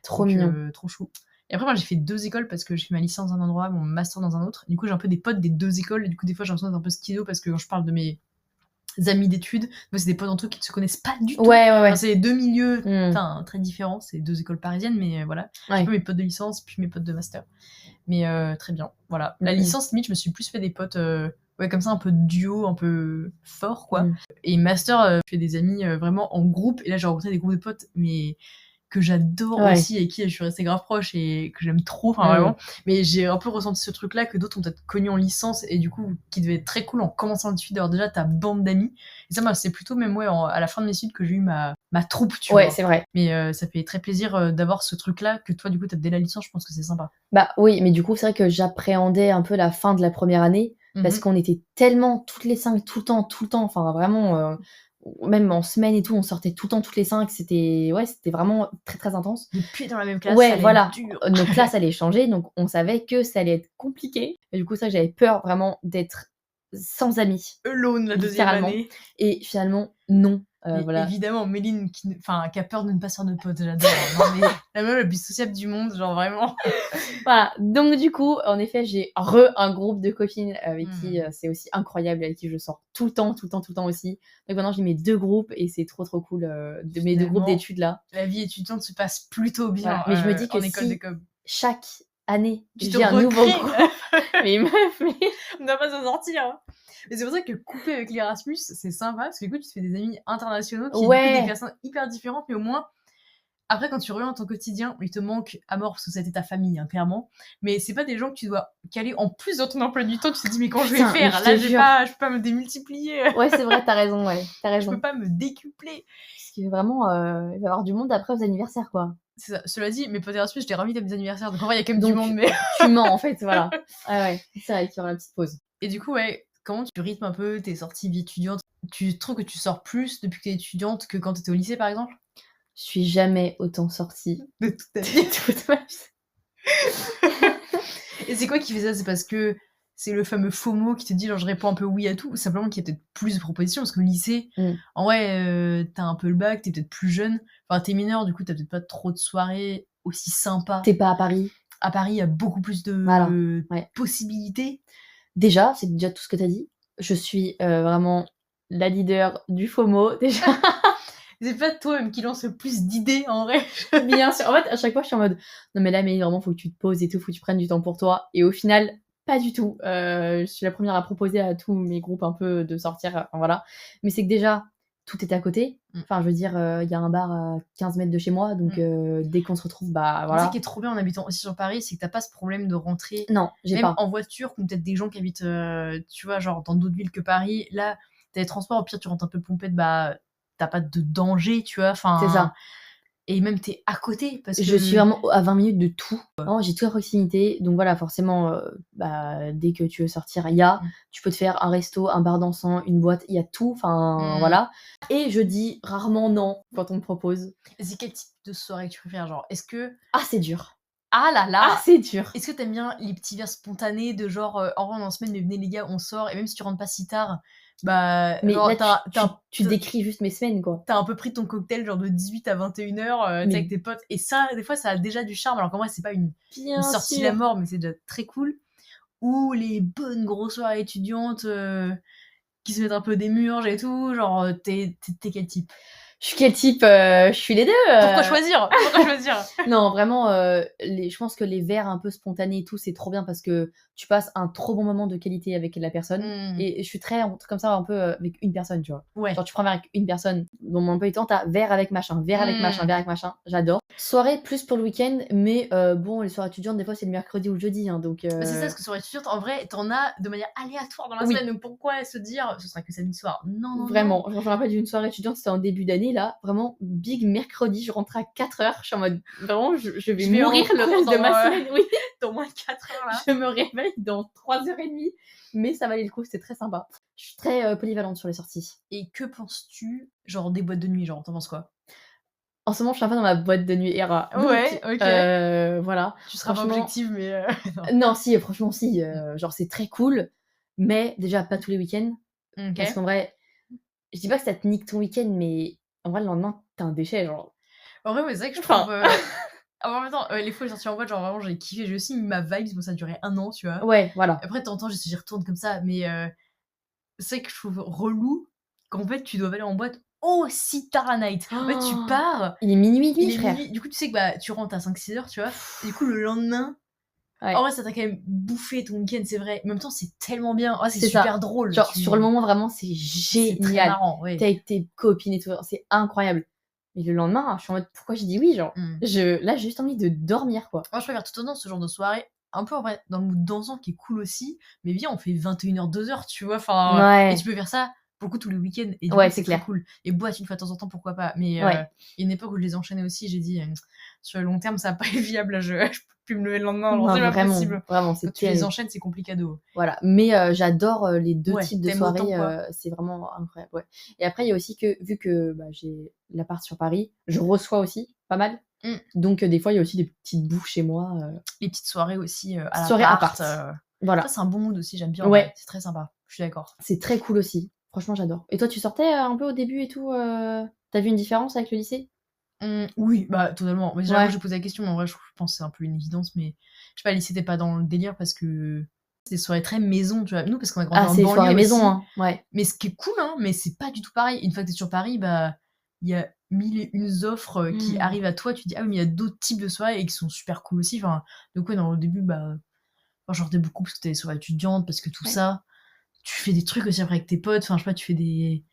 Trop Donc mignon. trop chou. Et après, moi, j'ai fait 2 écoles parce que j'ai fait ma licence dans un endroit, mon master dans un autre. Du coup, j'ai un peu des potes des 2 écoles et du coup, des fois, j'ai l'impression d'être un peu schizo parce que quand je parle de mes amis d'études, moi, c'est des potes entre eux qui ne se connaissent pas du tout. Ouais, ouais, Enfin, ouais. c'est 2 milieux, Mmh. enfin, très différents, c'est 2 écoles parisiennes, mais voilà. J'ai Ouais. pas mes potes de licence, puis mes potes de master. Mais très bien, voilà. La Mmh mh. licence, limite, je me suis plus fait des potes, ouais, comme ça, un peu duo, un peu fort, quoi. Mmh. Et master, je fais des amis, vraiment en groupe et là, j'ai rencontré des groupes de potes, mais que j'adore Ouais. aussi et qui je suis restée grave proche et que j'aime trop, enfin Mmh. vraiment. Mais j'ai un peu ressenti ce truc-là que d'autres ont peut-être connu en licence et du coup, qui devait être très cool en commençant l'étude d'avoir déjà ta bande d'amis. Et ça, moi, c'est plutôt même, ouais, à la fin de mes études que j'ai eu ma troupe, tu Ouais, vois? c'est vrai. Mais ça fait très plaisir, d'avoir ce truc-là que toi, du coup, tu as dès la licence, je pense que c'est sympa. Bah, oui, mais du coup, c'est vrai que j'appréhendais un peu la fin de la première année parce Mmh. qu'on était tellement toutes les 5 tout le temps, enfin vraiment, même en semaine et tout, on sortait tout le temps toutes les 5. C'était ouais, c'était vraiment très intense. Depuis dans la même classe, ça Ouais, allait être voilà, dur. nos classes allaient changer, donc on savait que ça allait être compliqué et du coup, ça, j'avais peur vraiment d'être sans amis, Alone la deuxième littéralement année. et finalement, non, Mais voilà. évidemment, Méline qui a peur de ne pas se faire de potes, j'adore. Non mais la meuf la plus sociable du monde, genre vraiment. Voilà, donc du coup, en effet, j'ai un groupe de copines avec qui, Mmh. c'est aussi incroyable, avec qui je sors tout le temps, tout le temps, tout le temps aussi. Donc maintenant, j'ai mes 2 groupes et c'est trop cool, de mes 2 groupes Finalement, d'études là. la vie étudiante se passe plutôt Voilà, bien, mais je me dis que en école de si com. chaque année, Tu te j'ai un nouveau recrées! groupe, mais meuf, mais On doit pas s'en sortir, hein. Mais c'est pour ça que couper avec l'Erasmus, c'est sympa parce que du coup, tu te fais des amis internationaux qui, du coup, des ouais, personnes hyper différentes, mais au moins Après, quand tu reviens dans ton quotidien, il te manque à mort parce que c'était ta famille, hein, clairement. Mais c'est pas des gens que tu dois caler en plus dans ton emploi du temps. Tu te dis, mais quand je vais Putain, mais faire, je là, te jure. je peux pas me démultiplier. Ouais, c'est vrai, t'as raison, ouais, t'as Je peux raison. pas me décupler. Parce que vraiment, il va y avoir du monde après aux anniversaires, quoi. C'est ça. Cela dit, mes potes Erasmus, je les réinvite à mes anniversaires. Donc en vrai, il y a quand même du Donc, monde. Mais... tu mens, en fait, voilà. Ouais, c'est vrai qu'il y aura la petite pause. Et du coup, ouais, comment tu rythmes un peu tes sorties vie étudiante? Tu trouves que tu sors plus depuis que t'es étudiante que quand t'étais au lycée, par exemple? Je suis jamais autant sortie De toute ta de vie. toute ma vie. Et c'est quoi qui fait ça? C'est parce que c'est le fameux FOMO qui te dit genre je réponds un peu oui à tout, ou simplement qu'il y a peut-être plus de propositions parce qu'au lycée, en vrai, t'as un peu le bac, t'es peut-être plus jeune, enfin t'es mineur, du coup t'as peut-être pas trop de soirées aussi sympas. T'es pas à Paris. À Paris, il y a beaucoup plus Voilà, de ouais. possibilités. Déjà, c'est déjà tout ce que t'as dit. Je suis vraiment la leader du FOMO, déjà. C'est pas toi-même qui lance le plus d'idées en vrai. Bien sûr. En fait, à chaque fois, je suis en mode non, mais là, mais vraiment, faut que tu te poses et tout, faut que tu prennes du temps pour toi. Et au final, pas du tout. Je suis la première à proposer à tous mes groupes un peu de sortir. Enfin, voilà. Mais c'est que déjà, tout est à côté. Enfin, je veux dire, il y a un bar à 15 mètres de chez moi. Donc, dès qu'on se retrouve, bah Ce voilà. qui est trop bien en habitant aussi sur Paris, c'est que t'as pas ce problème de rentrer. Non, j'ai Même pas. en voiture, comme peut-être des gens qui habitent, tu vois, genre dans d'autres villes que Paris. Là, t'as les transports, au pire, tu rentres un peu pompette, bah, t'as pas de danger, tu vois. C'est ça. Enfin, et même t'es à côté parce que. Je suis vraiment à 20 minutes de tout. Vraiment, j'ai tout à proximité. Donc voilà, forcément, bah, dès que tu veux sortir, il y a. Tu peux te faire un resto, un bar dansant, une boîte, il y a tout. Enfin, voilà. Et je dis rarement non quand on me propose. Et c'est quel type de soirée que tu préfères? Genre, est-ce que. Ah, c'est dur. Ah là là! Ah, c'est dur. Est-ce que t'aimes bien les petits verres spontanés de genre, en vrai, on est en semaine, mais venez les gars, on sort, et même si tu rentres pas si tard, bah, Mais genre, là, tu décris juste mes semaines, quoi. T'as un peu pris ton cocktail genre de 18 à 21h, tu sais, avec tes potes. Et ça, des fois, ça a déjà du charme. Alors qu'en vrai, c'est pas une sortie la mort, mais c'est déjà très cool. Ou les bonnes grosses soirées étudiantes qui se mettent un peu des murges et tout. Genre, t'es quel type? Je suis quel type? Je suis les deux. Pourquoi choisir? Pourquoi choisir? Non, vraiment, je pense que les verres un peu spontanés et tout, c'est trop bien parce que tu passes un trop bon moment de qualité avec la personne. Et je suis très un truc comme ça, un peu avec une personne, tu vois. Ouais. Genre, tu prends un verre avec une personne, dans mon emploi du temps, t'as verre avec machin, verre avec machin, verre avec machin. J'adore. Soirée plus pour le week-end, mais bon, les soirées étudiantes, des fois, c'est le mercredi ou le jeudi. Hein, donc, Bah, c'est ça, parce que soirée étudiante, en vrai, t'en as de manière aléatoire dans la semaine. Donc pourquoi se dire ce sera que samedi soir? Non. Vraiment, je me rappelle d'une soirée étudiante, c'était en début d'année, là. Vraiment, big mercredi, je rentrais à 4h. Je suis en mode, vraiment, je vais mourir le reste de ma semaine. Oui, dans moins de 4 heures là. Je me réveille dans 3h30, mais ça valait le coup, c'était très sympa. Je suis très polyvalente sur les sorties. Et que penses-tu, genre, des boîtes de nuit? Genre, t'en penses quoi? En ce moment, je suis un peu dans ma boîte de nuit era. Ouais, donc, ok. voilà. Tu seras pas objective, mais. Non, si, franchement, si. Genre, c'est très cool, mais déjà, pas tous les week-ends. Parce qu'en vrai, je dis pas que ça te nique ton week-end, mais en vrai, le lendemain, t'es un déchet, genre. En vrai, mais c'est vrai que je trouve. En même temps, les fois où j'ai sorti en boîte, genre vraiment, j'ai kiffé. J'ai aussi mis ma vibe, bon, ça a duré 1 an, tu vois. Ouais, voilà. Après, de temps en temps, j'y retourne comme ça, mais c'est vrai que je trouve relou qu'en fait, tu dois aller en boîte aussi tard à night. En fait, tu pars. Il est minuit et demi, frère. Du coup, tu sais que bah, tu rentres à 5-6 heures, tu vois. Et du coup, le lendemain. Ouais. En vrai, ça t'a quand même bouffé ton week-end, c'est vrai. En même temps, c'est tellement bien. Oh, c'est super ça. drôle. Genre, sur le moment, vraiment, c'est génial. C'est très marrant, ouais. T'es avec tes copines et tout, c'est incroyable. Mais le lendemain, je suis en mode, pourquoi j'ai dit oui, genre Là, j'ai juste envie de dormir, quoi. Moi, je préfère tout autant ce genre de soirée. Un peu, en vrai, dans le mood dansant qui est cool aussi. Mais viens, on fait 21h, 2h, tu vois. Enfin, et tu peux faire ça beaucoup tous les week-ends. Et du coup, c'est clair. Cool. Et boîte une fois de temps en temps, pourquoi pas. Mais il y a une époque où je les enchaînais aussi, j'ai dit, sur le long terme, ça va pas être viable. Là, je peux plus me lever le lendemain. Alors, c'est pas possible. Vraiment, c'est quand tu les enchaînes, c'est complicado. Voilà. Mais j'adore les deux types de soirées. C'est vraiment incroyable. Ouais. Et après, il y a aussi que, vu que j'ai l'appart sur Paris, je reçois aussi pas mal. Donc, des fois, il y a aussi des petites bouffes chez moi. Les petites soirées aussi à soirée l'appart. Voilà. Ça, c'est un bon mood aussi, j'aime bien. Ouais. C'est très sympa. Je suis d'accord. C'est très cool aussi. Franchement, j'adore. Et toi, tu sortais un peu au début et tout T'as vu une différence avec le lycée? Oui, bah totalement. Mais déjà, moi, j'ai posé la question, mais en vrai, je pense que c'est un peu une évidence. Mais je sais pas, le lycée, t'es pas dans le délire parce que c'est des soirées très maison, tu vois. Nous, parce qu'on a grandi en banlieue. Ah, c'est soirées maison, hein. Ouais. Mais ce qui est cool, hein, mais c'est pas du tout pareil. Une fois que t'es sur Paris, bah, il y a 1001 offres qui arrivent à toi. Tu te dis, ah oui, mais il y a d'autres types de soirées et qui sont super cool aussi. Enfin, donc, ouais, dans le début, bah, j'en sortais beaucoup parce que t'es des soirées étudiantes, parce que tout ça. Tu fais des trucs aussi après avec tes potes. Enfin, je sais pas, tu fais des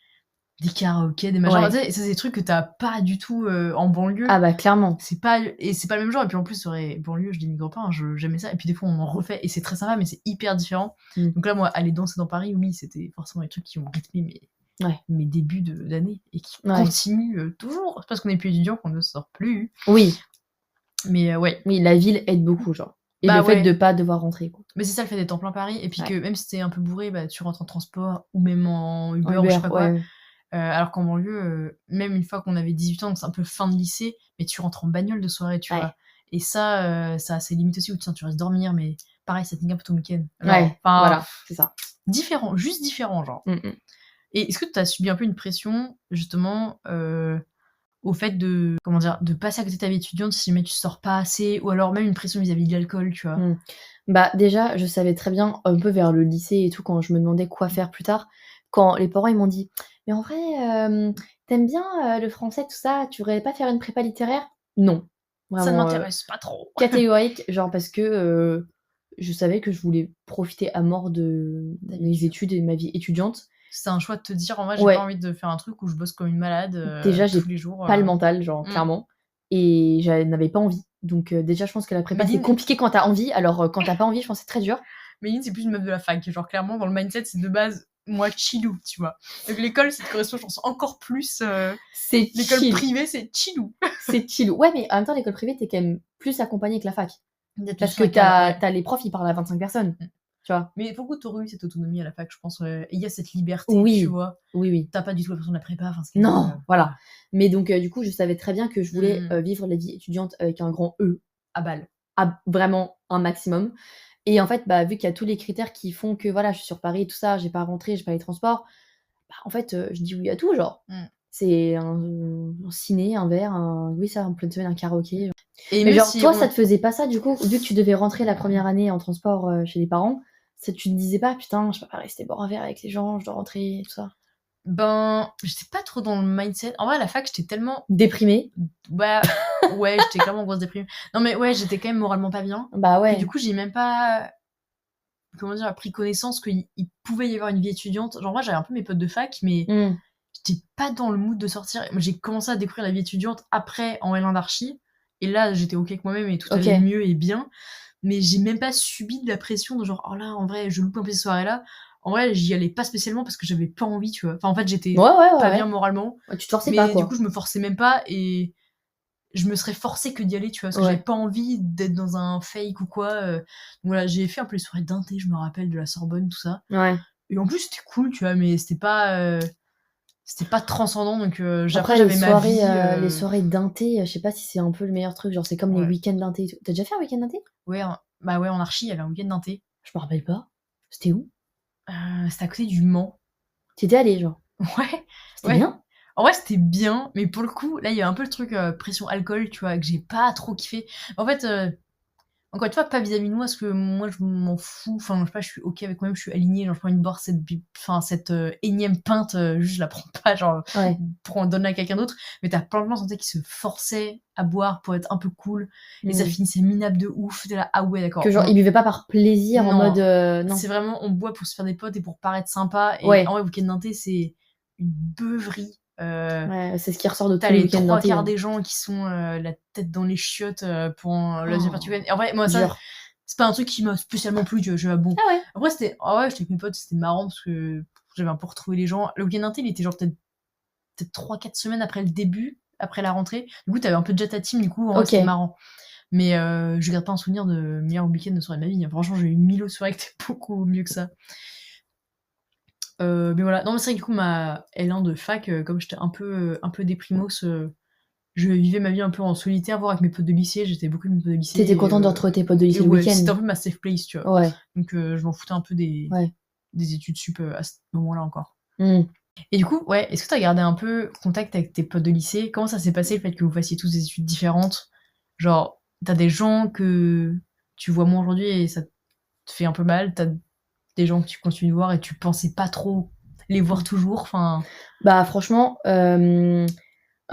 des karaokés, des machins. Ouais. Tu sais, c'est des trucs que t'as pas du tout en banlieue. Ah bah clairement. C'est pas le même genre. Et puis en plus, banlieue, je dénigre pas, hein, j'aimais ça. Et puis des fois, on en refait et c'est très sympa, mais c'est hyper différent. Donc là, moi, aller danser dans Paris, oui, c'était forcément des trucs qui ont rythmé mes débuts d'année et qui continuent toujours. C'est parce qu'on est plus étudiant qu'on ne sort plus. Oui. Mais ouais. Oui, la ville aide beaucoup, genre. Et Bah le fait de pas devoir rentrer, quoi. Mais c'est ça le fait d'être en plein Paris. Et puis que même si t'es un peu bourré, bah, tu rentres en transport ou même en Uber ou je sais pas quoi. Alors qu'en banlieue, même une fois qu'on avait 18 ans, donc c'est un peu fin de lycée, mais tu rentres en bagnole de soirée, tu vois. Et ça a ses limites aussi, où tu restes dormir, mais pareil, ça te nique un peu ton week-end. Voilà, c'est ça. Différent, juste différent, genre. Et est-ce que tu as subi un peu une pression, justement, au fait de passer à côté de ta vie étudiante si jamais tu sors pas assez, ou alors même une pression vis-à-vis de l'alcool, tu vois? Bah, déjà, je savais très bien, un peu vers le lycée et tout, quand je me demandais quoi faire plus tard, quand les parents, ils m'ont dit: «Mais en vrai, tu bien, le français, tout ça, tu voudrais pas faire une prépa littéraire?» Non, Ça ne vraiment, m'intéresse pas trop. catégorique, genre parce que, je savais que je voulais profiter à mort de mes études et de ma vie étudiante. C'est un choix de te dire: «En vrai, j'ai pas envie de faire un truc où je bosse comme une malade, Déjà, j'ai tous les jours». pas le mental, genre, clairement, et n'avais pas envie. Donc déjà, je pense que la prépa, c'est compliqué quand t'as envie, alors quand t'as pas envie, je pense que c'est très dur. Méline, c'est plus une meuf de la fac. Genre, clairement, dans le mindset, c'est de base, moi, chillou, tu vois. Donc l'école, ça te correspond, je pense, encore plus. C'est l'école chill. privée, c'est chillou. C'est chillou. Ouais, mais en même temps, l'école privée, t'es quand même plus accompagné que la fac. Parce que t'as les profs, ils parlent à 25 personnes, tu vois. Mais pour le coup, t'aurais eu cette autonomie à la fac, je pense. Et il y a cette liberté, tu vois. Oui. T'as pas du tout l'impression de la prépa. Non, voilà. Mais donc, du coup, je savais très bien que je voulais vivre la vie étudiante avec un grand E. À balle. Vraiment un maximum. Et en fait, bah, vu qu'il y a tous les critères qui font que, voilà, je suis sur Paris et tout ça, j'ai pas à rentrer, j'ai pas les transports, bah, en fait, je dis oui à tout, genre. C'est un ciné, un verre, oui, ça, en pleine semaine, un karaoké. Mais genre, toi, ça te faisait pas ça, du coup? Vu que tu devais rentrer la première année en transport, chez les parents, ça tu te disais pas: «Putain, je peux pas rester boire un verre avec les gens, je dois rentrer» et tout ça? Ben, j'étais pas trop dans le mindset. En vrai, à la fac, j'étais tellement Déprimée? Bah, ouais, j'étais clairement grosse déprimée. Non, mais ouais, j'étais quand même moralement pas bien. Bah ouais. Et du coup, j'ai même pas, pris connaissance qu'il pouvait y avoir une vie étudiante. Genre, moi, j'avais un peu mes potes de fac, mais j'étais pas dans le mood de sortir. Moi, j'ai commencé à découvrir la vie étudiante après en L1 d'archi. Et là, j'étais OK avec moi-même et tout allait mieux et bien. Mais j'ai même pas subi de la pression de genre, oh là, en vrai, je loupe un peu ces soirées-là. En vrai, j'y allais pas spécialement parce que j'avais pas envie, tu vois. Enfin, en fait, j'étais pas bien moralement. Ouais, tu te forçais mais pas, quoi. du coup, je me forçais même pas et je me serais forcée que d'y aller, tu vois, parce que j'avais pas envie d'être dans un fake ou quoi. Donc voilà, j'ai fait un peu les soirées d'inté, je me rappelle, de la Sorbonne, tout ça. Ouais. Et en plus, c'était cool, tu vois, mais c'était pas transcendant, donc Après, j'avais ma vie. les soirées d'inté, je sais pas si c'est un peu le meilleur truc, genre c'est comme les week-ends d'inté et tout. Tu déjà fait un week-end d'inté? Ouais, bah ouais, en archi, il y avait un week-end d'inté. Je me rappelle pas. C'était où? C'était à côté du Mans. Tu étais allée, genre? Ouais. C'était bien? En vrai, c'était bien, mais pour le coup, là, il y a un peu le truc pression alcool, tu vois, que j'ai pas trop kiffé. En fait, encore une fois, pas vis-à-vis de moi, parce que moi, je m'en fous. Enfin, je sais pas, je suis OK avec moi-même, je suis alignée. Genre, je prends une boire cette énième pinte, juste je la prends pas, genre, pour en donner à quelqu'un d'autre. Mais t'as plein de gens qui se forçaient à boire pour être un peu cool. Et ça finissait minable de ouf. T'es là, ah ouais, d'accord. Que genre, ils buvaient pas par plaisir, en mode. Non. C'est vraiment, on boit pour se faire des potes et pour paraître sympa. Et en vrai, week-end d'inté, c'est une beuverie. Ouais, c'est ce qui ressort de tous t'as les les week-ends trois d'inté. quarts des gens qui sont la tête dans les chiottes pour la deuxième partie du week-end. Et en vrai, moi, ça, c'est pas un truc qui m'a spécialement plu, tu vois. Je bon. Ah ouais. Après, j'étais avec mes potes, c'était marrant parce que j'avais un peu retrouvé les gens. Le week-end d'inté, il était genre peut-être 3-4 semaines après le début, après la rentrée. Du coup, t'avais un peu déjà ta team, du coup, c'était marrant. Mais je garde pas un souvenir de meilleur week-end de soirée de ma vie. Franchement, j'ai eu 1000 autres soirées qui étaient beaucoup mieux que ça. Mais voilà. Non, mais c'est vrai que du coup, ma L1 de fac, comme j'étais un peu déprimos, je vivais ma vie un peu en solitaire, voire avec mes potes de lycée. J'étais beaucoup avec mes potes de lycée. T'étais contente de retrouver tes potes de lycée le week-end? C'était un peu ma safe place, tu vois. Ouais. Donc je m'en foutais un peu des études sup à ce moment-là encore. Et du coup, ouais, est-ce que t'as gardé un peu contact avec tes potes de lycée? Comment ça s'est passé le fait que vous fassiez tous des études différentes? Genre, t'as des gens que tu vois moins aujourd'hui et ça te fait un peu mal? T'as des gens que tu continues de voir et tu pensais pas trop les voir toujours? Enfin... Bah franchement, un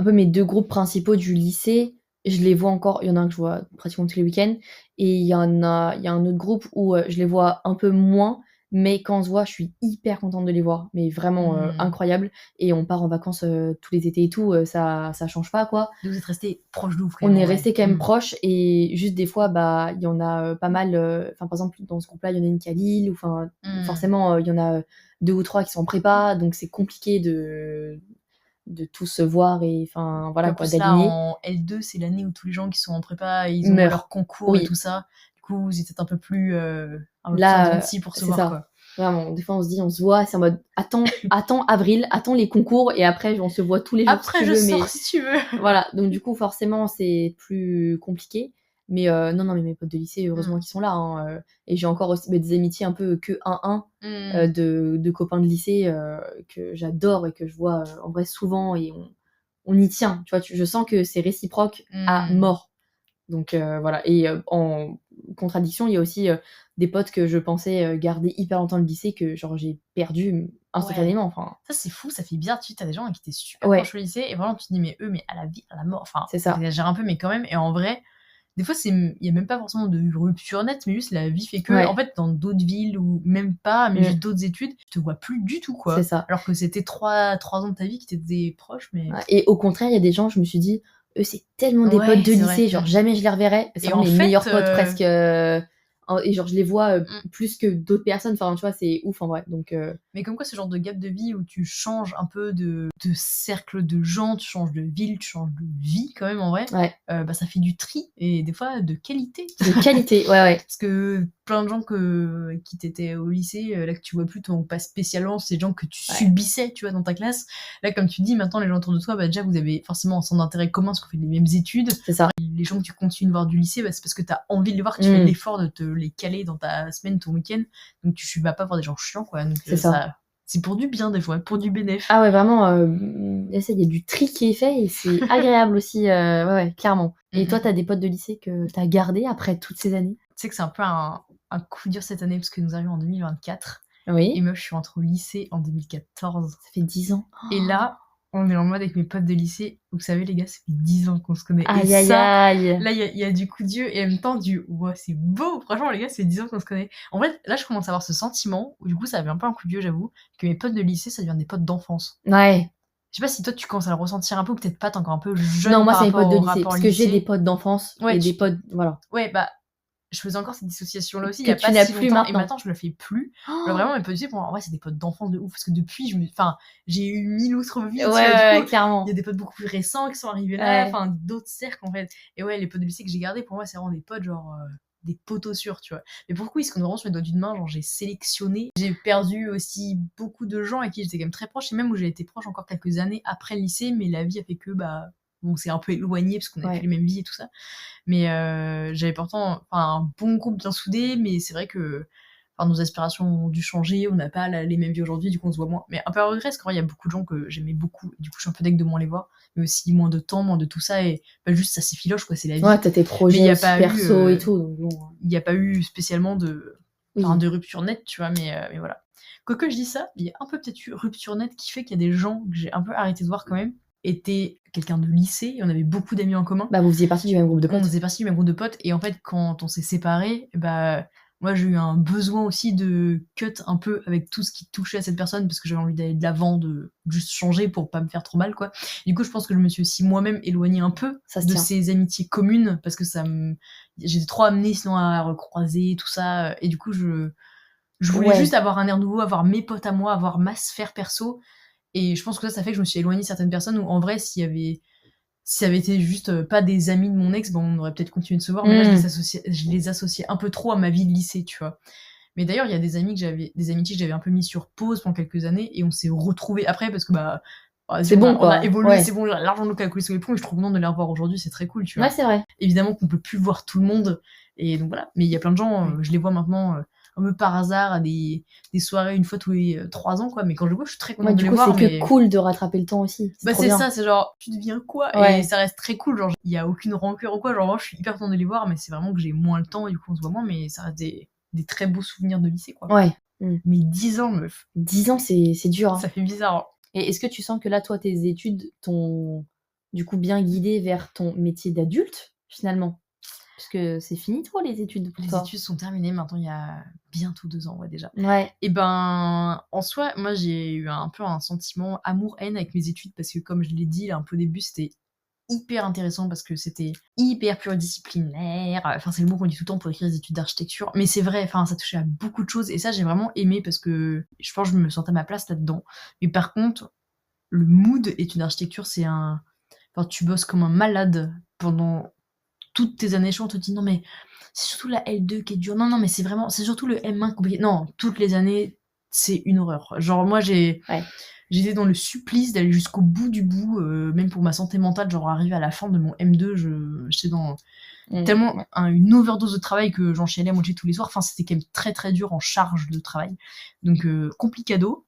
peu mes 2 groupes principaux du lycée, je les vois encore. Il y en a un que je vois pratiquement tous les week-ends et il y a un autre groupe où je les vois un peu moins, mais quand on se voit, je suis hyper contente de les voir, mais vraiment, incroyable et on part en vacances, tous les étés et tout, ça change pas, quoi. Donc vous êtes restés proches de ouf quand On même, est en vrai. restés quand même proches et juste des fois, bah, il y en a, pas mal, enfin, par exemple, dans ce groupe-là, il y en a une qui est à Lille ou enfin, forcément, il y en a, 2 ou 3 qui sont en prépa, donc c'est compliqué de tous se voir et enfin, Puis voilà en quoi, plus là, d'aligner. en L2, c'est l'année où tous les gens qui sont en prépa, ils ont Meurt. leur concours et Oui. tout ça. Du coup, vous étiez un peu plus en Là, dents pour se c'est voir, ça. quoi. Vraiment, des fois on se dit, on se voit, c'est en mode: «Attends avril, attends les concours et après on se voit tous les jours si Après, tu je veux», sors mais si tu veux. voilà, donc du coup forcément c'est plus compliqué, mais non, mais mes potes de lycée heureusement qu'ils sont là, hein, et j'ai encore aussi, bah, des amitiés un peu que 1-1, de copains de lycée, que j'adore et que je vois, en vrai souvent et on y tient, tu vois? Je sens que c'est réciproque à mort. Donc voilà et en contradiction, il y a aussi, des potes que je pensais, garder hyper longtemps le lycée que genre j'ai perdu, Ouais. instantanément, enfin Ça, c'est fou, ça fait bizarre. Tu as des gens avec qui t'es super ouais, proche au lycée et vraiment, tu te dis, mais eux, mais à la vie, à la mort. Enfin, c'est ça. j'exagère un peu, mais quand même. Et en vrai, des fois, il y a même pas forcément de rupture nette, mais juste la vie fait que, en Ouais. fait, dans d'autres villes ou même pas, mais juste Mmh. d'autres études, tu te vois plus du tout, C'est quoi. ça. Alors que c'était 3 ans de ta vie qui t'étaient proches, mais Ouais et au contraire, il y a des gens, je me suis dit: «Eux, c'est tellement des potes ouais, de c'est vrai. lycée, genre jamais je les reverrai». C'est Et vraiment en mes fait, meilleurs potes presque, et genre je les vois, plus que d'autres personnes, enfin tu vois? C'est ouf en vrai donc mais comme quoi, ce genre de gap de vie où tu changes un peu de cercle de gens, tu changes de ville, tu changes de vie quand même en vrai, ouais, bah, ça fait du tri et des fois de qualité. de qualité, ouais, ouais. Parce que plein de gens qui t'étaient au lycée, là que tu vois plus, donc pas spécialement, c'est des gens que tu Ouais, subissais, tu vois, dans ta classe. Là, comme tu dis, maintenant les gens autour de toi, bah, déjà vous avez forcément un centre d'intérêt commun parce que vous faites les mêmes études. c'est ça. Les gens que tu continues de voir du lycée, bah, c'est parce que tu as envie de les voir, que tu fais l'effort de te les caler dans ta semaine, ton week-end. Donc tu vas pas voir des gens chiants, quoi. Donc C'est ça. ça, c'est pour du bien des fois, pour du bénéf. Ah ouais, vraiment, là, ça, il y a du tri qui est fait et c'est agréable aussi, ouais, ouais, clairement. Et toi, tu as des potes de lycée que tu as gardés après toutes ces années? Tu sais que c'est un peu un coup dur cette année parce que nous arrivons en 2024 et Oui, moi je suis rentrée au lycée en 2014. ça fait 10 ans. Et là, on est en mode avec mes potes de lycée. Vous savez, les gars, ça fait 10 ans qu'on se connaît. Et Aïe, aïe, ça, aïe! là, il y a du coup Dieu et en même temps du ouais, c'est beau. Franchement, les gars, ça fait 10 ans qu'on se connaît. En fait, là, je commence à avoir ce sentiment où du coup, ça avait un peu un coup de Dieu, j'avoue, que mes potes de lycée, ça devient des potes d'enfance. Ouais. Je sais pas si toi, tu commences à le ressentir un peu, ou peut-être pas, t'es encore un peu Non, jeune moi, par c'est mes rapport potes de au lycée, rapport parce que j'ai des lycée. potes d'enfance Ouais, et des potes voilà, ouais, bah, je faisais encore cette dissociation-là aussi, il y que a tu pas n'as si plus longtemps, et maintenant. maintenant je le fais plus. Genre vraiment, mes potes de lycée, pour moi, en vrai, c'est des potes d'enfance de ouf, parce que depuis, enfin, j'ai eu 1000 autres Ouais, vies, tu vois, du ouais, coup, ouais, il y a clairement. des potes beaucoup plus récents qui sont arrivés là, Ouais. enfin, d'autres cercles, en fait. Et ouais, les potes de lycée que j'ai gardés, pour moi, c'est vraiment des potes, genre, des potos sûrs, tu vois. Mais pourquoi ils se comptent vraiment sur les doigts d'une main, genre, j'ai sélectionné. J'ai perdu aussi beaucoup de gens avec qui j'étais quand même très proche, et même où j'ai été proche encore quelques années après le lycée, mais la vie a fait que, bah, on s'est un peu éloigné parce qu'on a plus Ouais. les mêmes vies et tout ça. Mais j'avais pourtant enfin, un bon groupe bien soudé, mais c'est vrai que enfin, nos aspirations ont dû changer, on n'a pas les mêmes vies aujourd'hui, du coup on se voit moins. Mais un peu à regret, parce qu'en vrai, il y a beaucoup de gens que j'aimais beaucoup, du coup je suis un peu deg de moins les voir, mais aussi moins de temps, moins de tout ça, et bah, juste ça s'effiloche, quoi, c'est la Ouais, vie. tu as tes Mais il n'y projets a aussi pas eu, perso et tout, donc bon, il n'y a pas eu spécialement de, enfin, oui. de rupture nette, tu vois, mais voilà. Quoique je dis ça, il y a un peu peut-être eu rupture nette qui fait qu'il y a des gens que j'ai un peu arrêté de voir quand même, étaient quelqu'un de lycée, et on avait beaucoup d'amis en commun. Bah, vous faisiez partie du même groupe de On potes? faisait partie du même groupe de potes et en fait, quand on s'est séparés, bah, moi, j'ai eu un besoin aussi de cut un peu avec tout ce qui touchait à cette personne parce que j'avais envie d'aller de l'avant, de juste changer pour pas me faire trop mal, quoi. Du coup, je pense que je me suis aussi moi-même éloignée un peu Ça se de tient. ces amitiés communes parce que j'étais trop amenée sinon à recroiser tout ça, et du coup, je voulais juste Ouais, avoir un air nouveau, avoir mes potes à moi, avoir ma sphère perso, et je pense que ça fait que je me suis éloignée de certaines personnes où en vrai, si ça avait été juste pas des amis de mon ex, bon, on aurait peut-être continué de se voir, mais là, mmh, je les associais un peu trop à ma vie de lycée, tu vois. Mais d'ailleurs, il y a des amitiés que j'avais un peu mis sur pause pendant quelques années et on s'est retrouvés après parce que, bah, vas-y, c'est bon, on a quoi. évolué, Ouais. c'est bon, l'argent de l'eau qui a coulé sous les ponts, et je trouve bon de les revoir aujourd'hui, c'est très cool, tu Ouais, vois. c'est vrai. Évidemment qu'on peut plus voir tout le monde, et donc voilà. Mais il y a plein de gens, je les vois maintenant un peu par hasard à des soirées une fois tous les 3 ans, quoi. Mais quand je les vois, je suis très Ouais, contente de du les coup, c'est voir, que mais cool de rattraper le temps aussi. C'est bah, trop c'est bien. ça, c'est genre, tu deviens quoi? Et Ouais. ça reste très cool, genre, il y a aucune rancœur ou quoi, genre, moi, je suis hyper contente de les voir, mais c'est vraiment que j'ai moins le temps et du coup, on se voit moins, mais ça reste des très beaux souvenirs de lycée, quoi. Ouais. Mmh. Mais 10 ans, meuf, 10 ans, c'est dur, hein. ça fait bizarre, hein. Et est-ce que tu sens que là, toi, tes études t'ont, du coup, bien guidée vers ton métier d'adulte, finalement? Parce que c'est fini, toi, les études pour Les toi? études sont terminées maintenant il y a bientôt 2 ans, ouais, déjà. Ouais. Et ben, en soi, moi, j'ai eu un peu un sentiment amour-haine avec mes études parce que comme je l'ai dit là un peu au début, c'était hyper intéressant parce que c'était hyper pluridisciplinaire. Enfin, c'est le mot qu'on dit tout le temps pour écrire des études d'architecture, mais c'est vrai, enfin, ça touchait à beaucoup de choses et ça, j'ai vraiment aimé parce que je pense que je me sentais à ma place là-dedans. Mais par contre, le mood études d'architecture, c'est un enfin, tu bosses comme un malade pendant toutes tes années échelons, on te dit: «Non mais c'est surtout la L2 qui est dure. Non, non, mais c'est surtout le M1 compliqué». Non, toutes les années, c'est une horreur. Genre moi, Ouais. j'étais dans le supplice d'aller jusqu'au bout du bout, même pour ma santé mentale, genre arrivé à la fin de mon M2, j'étais dans tellement Ouais. une overdose de travail que j'enchaînais à moitié tous les soirs. Enfin, c'était quand même très, très dur en charge de travail. Donc complicado,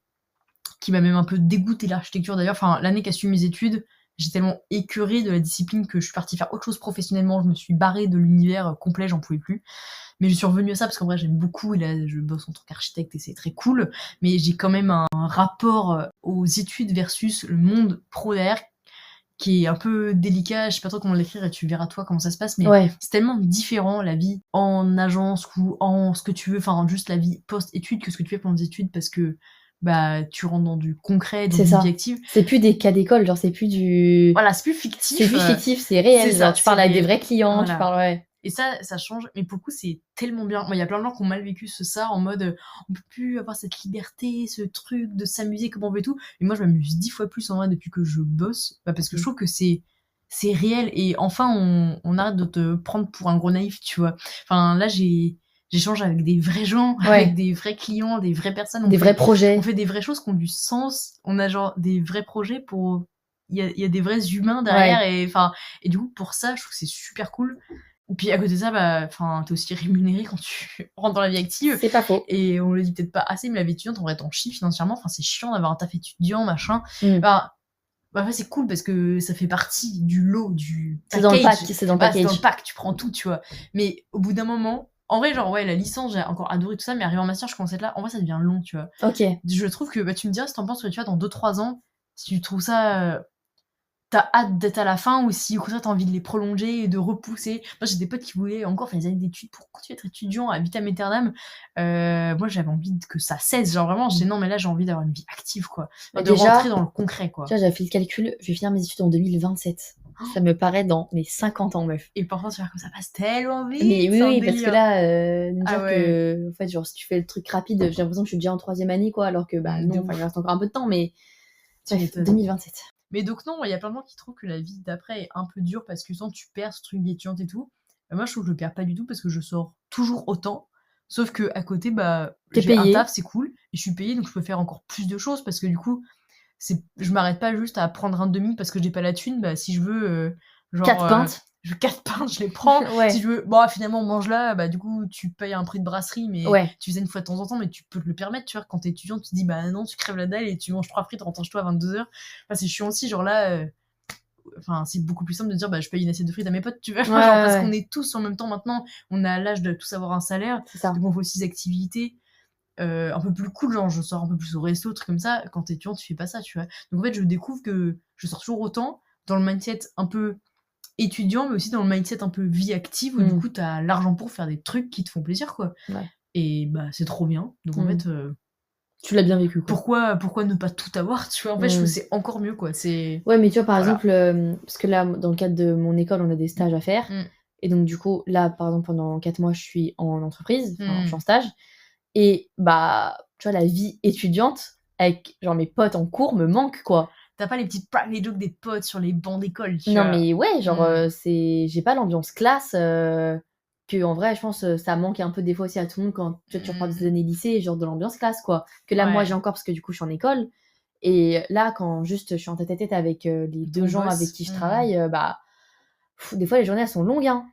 qui m'a même un peu dégoûté de l'architecture d'ailleurs. Enfin, l'année qu'a suivi mes études, j'ai tellement écœuré de la discipline que je suis partie faire autre chose professionnellement. Je me suis barrée de l'univers complet, j'en pouvais plus. Mais je suis revenue à ça parce qu'en vrai, j'aime beaucoup et là, je bosse en tant qu'architecte et c'est très cool. Mais j'ai quand même un rapport aux études versus le monde pro derrière qui est un peu délicat. Je sais pas trop comment l'écrire et tu verras toi comment ça se passe. Mais Ouais. c'est tellement différent la vie en agence ou en ce que tu veux, enfin juste la vie post-études que ce que tu fais pendant les études parce que bah tu rentres dans du concret, dans C'est une vie ça. active. C'est plus des cas d'école, genre c'est plus du Voilà, c'est plus c'est fictif. plus fictif, c'est C'est réel. Genre ça, tu c'est parles avec des réel. vrais clients, tu Voilà. parles ouais. Et ça change, mais pour le coup, c'est tellement bien. Moi, il y a plein de gens qui ont mal vécu ça en mode on peut plus avoir cette liberté, ce truc de s'amuser comme on veut et tout. Et moi, je m'amuse 10 fois plus en vrai depuis que je bosse, bah, parce que je trouve que c'est réel et enfin, on arrête de te prendre pour un gros naïf, tu vois. Enfin, là, j'échange avec des vrais gens, Ouais. avec des vrais clients, des vraies personnes. Des vrais projets. On fait des vraies choses qui ont du sens. On a genre des vrais projets pour. Il y a des vrais humains derrière Ouais. et enfin et du coup pour ça je trouve que c'est super cool. Et puis à côté de ça, bah, enfin, t'es aussi rémunéré quand tu rentres dans la vie active. C'est pas faux. Et on le dit peut-être pas assez, mais la vie étudiante, en vrai, t'en chies financièrement. Enfin, c'est chiant d'avoir un taf étudiant, machin. Mmh. Bah, en fait, c'est cool parce que ça fait partie du lot, du C'est dans le package. pack, c'est dans le Bah, c'est dans package. le pack, tu prends tout, tu vois. Mais au bout d'un moment, en vrai, genre, ouais, la licence, j'ai encore adoré tout ça, mais arrivé en master, je commence à être là. En vrai, ça devient long, tu vois. OK. Je trouve que, bah, tu me diras si t'en penses que tu vois, dans 2-3 ans, si tu trouves ça t'as hâte d'être à la fin ou si au contraire t'as envie de les prolonger et de repousser. Moi j'ai des potes qui voulaient encore faire des années d'études pour continuer à être étudiant à vitam aeternam. Moi j'avais envie que ça cesse, genre vraiment, j'étais non mais là j'ai envie d'avoir une vie active quoi, Bah, de déjà, rentrer dans le concret quoi. tu vois, j'avais fait le calcul, je vais finir mes études en 2027. Ça me paraît dans mes 50 ans, meuf. Et pourtant tu vois que ça passe tellement vite, Mais oui, c'est un oui, parce que délire. là, me Ah dire ouais. que, en fait, genre, si tu fais le truc rapide, j'ai l'impression que je suis déjà en 3e année, quoi, alors que, bah, De non, ouf. enfin, il reste encore un peu de temps, mais Tu bref, m'étonnes. 2027. Mais donc non, il y a plein de gens qui trouvent que la vie d'après est un peu dure parce que sinon tu perds ce truc d'étudiante et tout. Moi je trouve que je le perds pas du tout parce que je sors toujours autant. Sauf que à côté, bah, T'es j'ai un payé. taf, c'est cool, et je suis payée donc je peux faire encore plus de choses parce que du coup, je m'arrête pas juste à prendre un demi parce que j'ai pas la thune. Bah si je veux, genre, 4 pintes. je veux 4 pintes, je les prends. Si Ouais. je veux, bon finalement on mange là, bah du coup tu payes un prix de brasserie, mais Ouais. tu faisais une fois de temps en temps, mais tu peux te le permettre, tu vois. Quand t'es étudiant, tu te dis bah non, tu crèves la dalle et tu manges 3 frites, rentres chez toi à 22h. Enfin c'est chiant aussi, genre là. Enfin, c'est beaucoup plus simple de dire bah je paye une assiette de frites à mes potes, tu vois. Ouais, Genre parce ouais, qu'on ouais. est tous en même temps maintenant, on a l'âge de tous avoir un salaire, C'est ça. donc on fait aussi des activités un peu plus cool, genre je sors un peu plus au resto, trucs comme ça. Quand t'es étudiant, tu fais pas ça, tu vois. Donc en fait, je découvre que je sors toujours autant dans le mindset un peu étudiant, mais aussi dans le mindset un peu vie active où du coup t'as l'argent pour faire des trucs qui te font plaisir, quoi. Ouais. Et bah c'est trop bien. Donc en fait, Tu l'as bien vécu, quoi. pourquoi ne pas tout avoir, tu vois. En fait, je trouve que c'est encore mieux, quoi. C'est Ouais, mais tu vois, par voilà. exemple, parce que là, dans le cadre de mon école, on a des stages à faire. Mmh. Et donc, du coup, là, par exemple, pendant 4 mois, je suis en entreprise, enfin, je suis Mmh. en stage. Et bah, tu vois, la vie étudiante avec, genre, mes potes en cours me manque, quoi. T'as pas les petites private jokes des potes sur les bancs d'école, tu Non, vois. mais ouais, genre, Mmh. j'ai pas l'ambiance classe, que en vrai, je pense, ça manque un peu des fois aussi à tout le monde quand tu vois, tu reprends des Mmh. années lycée, genre de l'ambiance classe, quoi. Que là, moi, Ouais. j'ai encore parce que du coup, je suis en école. Et là, quand juste je suis en tête-à-tête avec, les 2 Ton gens avec boss. qui je Mmh. travaille, bah, des fois, les journées, elles sont longues, hein.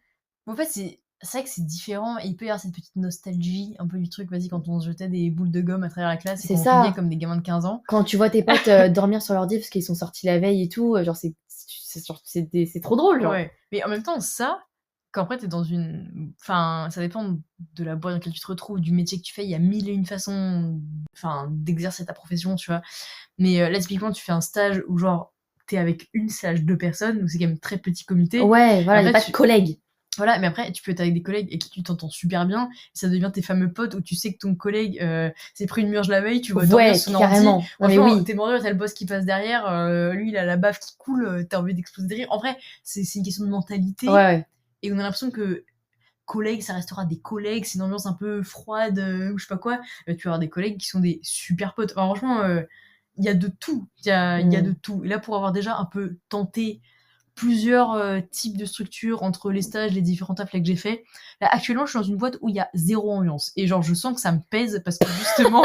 En fait, c'est vrai que c'est différent et il peut y avoir cette petite nostalgie un peu du truc, vas-y, quand on se jetait des boules de gomme à travers la classe et C'est qu'on riait ça. comme des gamins de 15 ans. Quand tu vois tes potes, dormir sur l'ordi parce qu'ils sont sortis la veille et tout, genre, c'est trop drôle, genre. Ouais. Mais en même temps, ça, quand après t'es dans une enfin, ça dépend de la boîte dans laquelle tu te retrouves, du métier que tu fais, il y a 1000 et une façons, enfin, d'exercer ta profession, tu vois? Mais là, typiquement, tu fais un stage où genre, t'es avec 1/2 personnes, donc c'est quand même très petit comité. Ouais, voilà, En y a fait, pas de collègues. Voilà, mais après, tu peux être avec des collègues avec qui tu t'entends super bien, et ça devient tes fameux potes où tu sais que ton collègue s'est pris une murge la veille, tu vois dormir Ouais, sur son ordi. carrément. Non, mais Franchement, oui. t'es mort, t'as le boss qui passe derrière, lui il a la baffe qui coule, t'as envie d'exploser de rire. En vrai, c'est une question de mentalité, Ouais. et on a l'impression que collègues, ça restera des collègues, c'est une ambiance un peu froide, ou je sais pas quoi. Tu vas avoir des collègues qui sont des super potes. Enfin, franchement, il y a de tout. Il y a de tout. Et là, pour avoir déjà un peu tenté plusieurs types de structures entre les stages, les différents tafs là que j'ai fait, là, actuellement, je suis dans une boîte où il y a zéro ambiance. Et genre, je sens que ça me pèse parce que justement,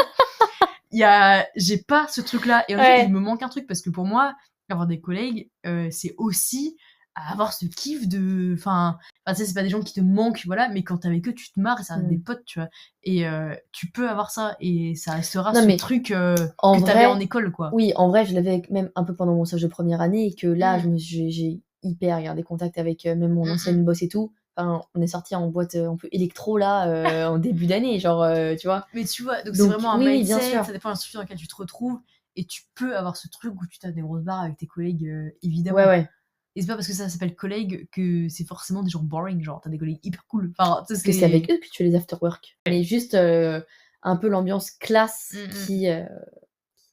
j'ai pas ce truc-là. Et en fait, il me manque un truc parce que pour moi, avoir des collègues, c'est aussi avoir ce kiff de. Enfin, tu sais, c'est pas des gens qui te manquent, voilà, mais quand t'es avec eux, tu te marres et ça reste des potes, tu vois. Et tu peux avoir ça et ça restera Non, ce mais truc en que t'avais vrai, en école, quoi. oui, en vrai, je l'avais même un peu pendant mon stage de première année et que là, Mm. j'ai hyper gardé contact avec même mon Mm, ancienne boss et tout. Enfin, on est sortis en boîte un peu électro là en début d'année, genre, tu vois. Mais tu vois, donc c'est Donc, vraiment un oui, bien mindset, sûr. ça dépend de la structure dans laquelle tu te retrouves, et tu peux avoir ce truc où tu tapes des grosses barres avec tes collègues, évidemment. Ouais. Et c'est pas parce que ça s'appelle collègue que c'est forcément des gens boring, genre t'as des collègues hyper cool. Enfin, tu sais, Parce que c'est avec eux que tu fais les after-work. Mais juste un peu l'ambiance classe qui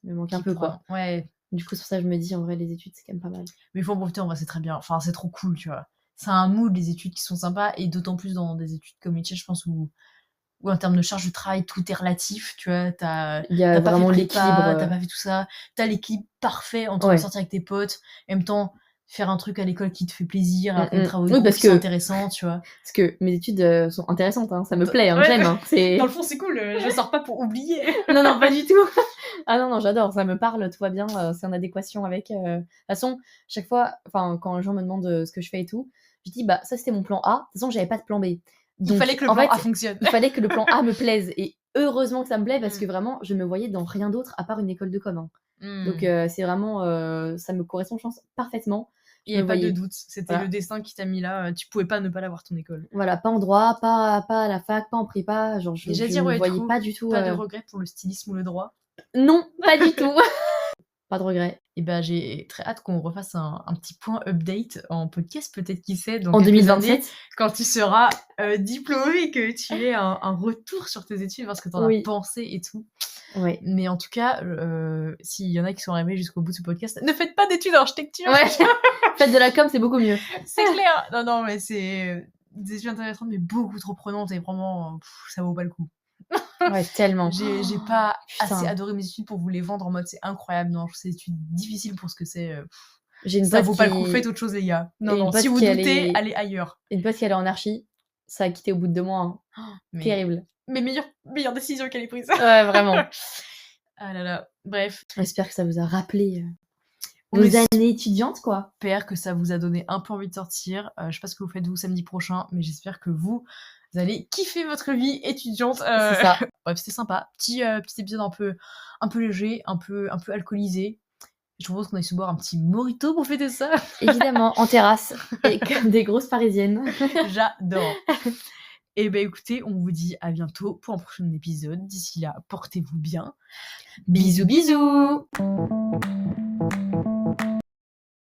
me manque un peu, quoi. Ouais. Du coup, sur ça, je me dis, en vrai, les études, c'est quand même pas mal. Mais il faut en profiter, en vrai, c'est très bien. Enfin, c'est trop cool, tu vois. C'est un mood, les études qui sont sympas, et d'autant plus dans des études comme les tiennes, je pense, où en termes de charge de travail, tout est relatif, tu vois. Il y a T'as pas fait vraiment prépa, l'équilibre. t'as pas fait tout ça. T'as l'équilibre parfait entre Ouais. sortir avec tes potes, en même temps faire un truc à l'école qui te fait plaisir, après des travaux de Oui, groupe parce qui sont que, intéressants, tu vois. parce que mes études sont intéressantes, hein, ça me plaît, hein, Ouais. j'aime. Hein, Dans le fond, c'est cool, je sors pas pour oublier. Non, pas du tout. Ah non, j'adore, ça me parle, tout va bien, c'est en adéquation avec. De toute façon, chaque fois, quand les gens me demandent ce que je fais et tout, je dis, bah, ça c'était mon plan A. De toute façon, j'avais pas de plan B. Il Donc, fallait que le en plan fait, A fonctionne. il fallait que le plan A me plaise. Et heureusement que ça me plaît parce que vraiment, je me voyais dans rien d'autre à part une école de com. Hein. Donc, c'est vraiment. Ça me correspond, je pense, parfaitement. Il n'y avait pas de doute, c'était voilà. le destin qui t'a mis là, tu pouvais pas ne pas l'avoir ton école. Voilà, pas en droit, pas à la fac, pas en prépa. Genre, je me voyais pas du tout. Pas de regret pour le stylisme ou le droit? Non, pas du tout. Pas de regret. Et ben j'ai très hâte qu'on refasse un petit point update en podcast, peut-être, qui sait, dans En quelques 2027. années, quand tu seras diplômé et que tu aies un retour sur tes études, parce que t'en as pensé et tout. Ouais. Mais en tout cas, s'il y en a qui sont arrivés jusqu'au bout de ce podcast, ne faites pas d'études en architecture. Ouais. Faites de la com, c'est beaucoup mieux. C'est clair. Non, mais c'est des études intéressantes, mais beaucoup trop prenantes, et vraiment, ça vaut pas le coup. Ouais, tellement. J'ai pas Putain. assez adoré mes études pour vous les vendre en mode c'est incroyable. Non, je trouve ces études difficiles pour ce que c'est. J'ai une ça pote vaut pas le coup. Faites autre chose, les gars. Non, si vous doutez, allez ailleurs. Une pote qui allait en archi, ça a quitté au bout de 2 mois. Hein. Terrible. Mais meilleure décision qu'elle ait prise. Ouais, vraiment. Ah là là. Bref. J'espère que ça vous a rappelé vos années étudiantes, quoi. J'espère que ça vous a donné un peu envie de sortir. Je sais pas ce que vous faites vous samedi prochain, mais j'espère que vous allez kiffer votre vie étudiante. C'est ça. Bref, c'était sympa. Petit épisode un peu léger, un peu alcoolisé. Je propose qu'on aille se boire un petit mojito pour fêter ça. Évidemment, en terrasse, et comme des grosses parisiennes. J'adore. Et ben écoutez, on vous dit à bientôt pour un prochain épisode. D'ici là, portez-vous bien. Bisous, bisous.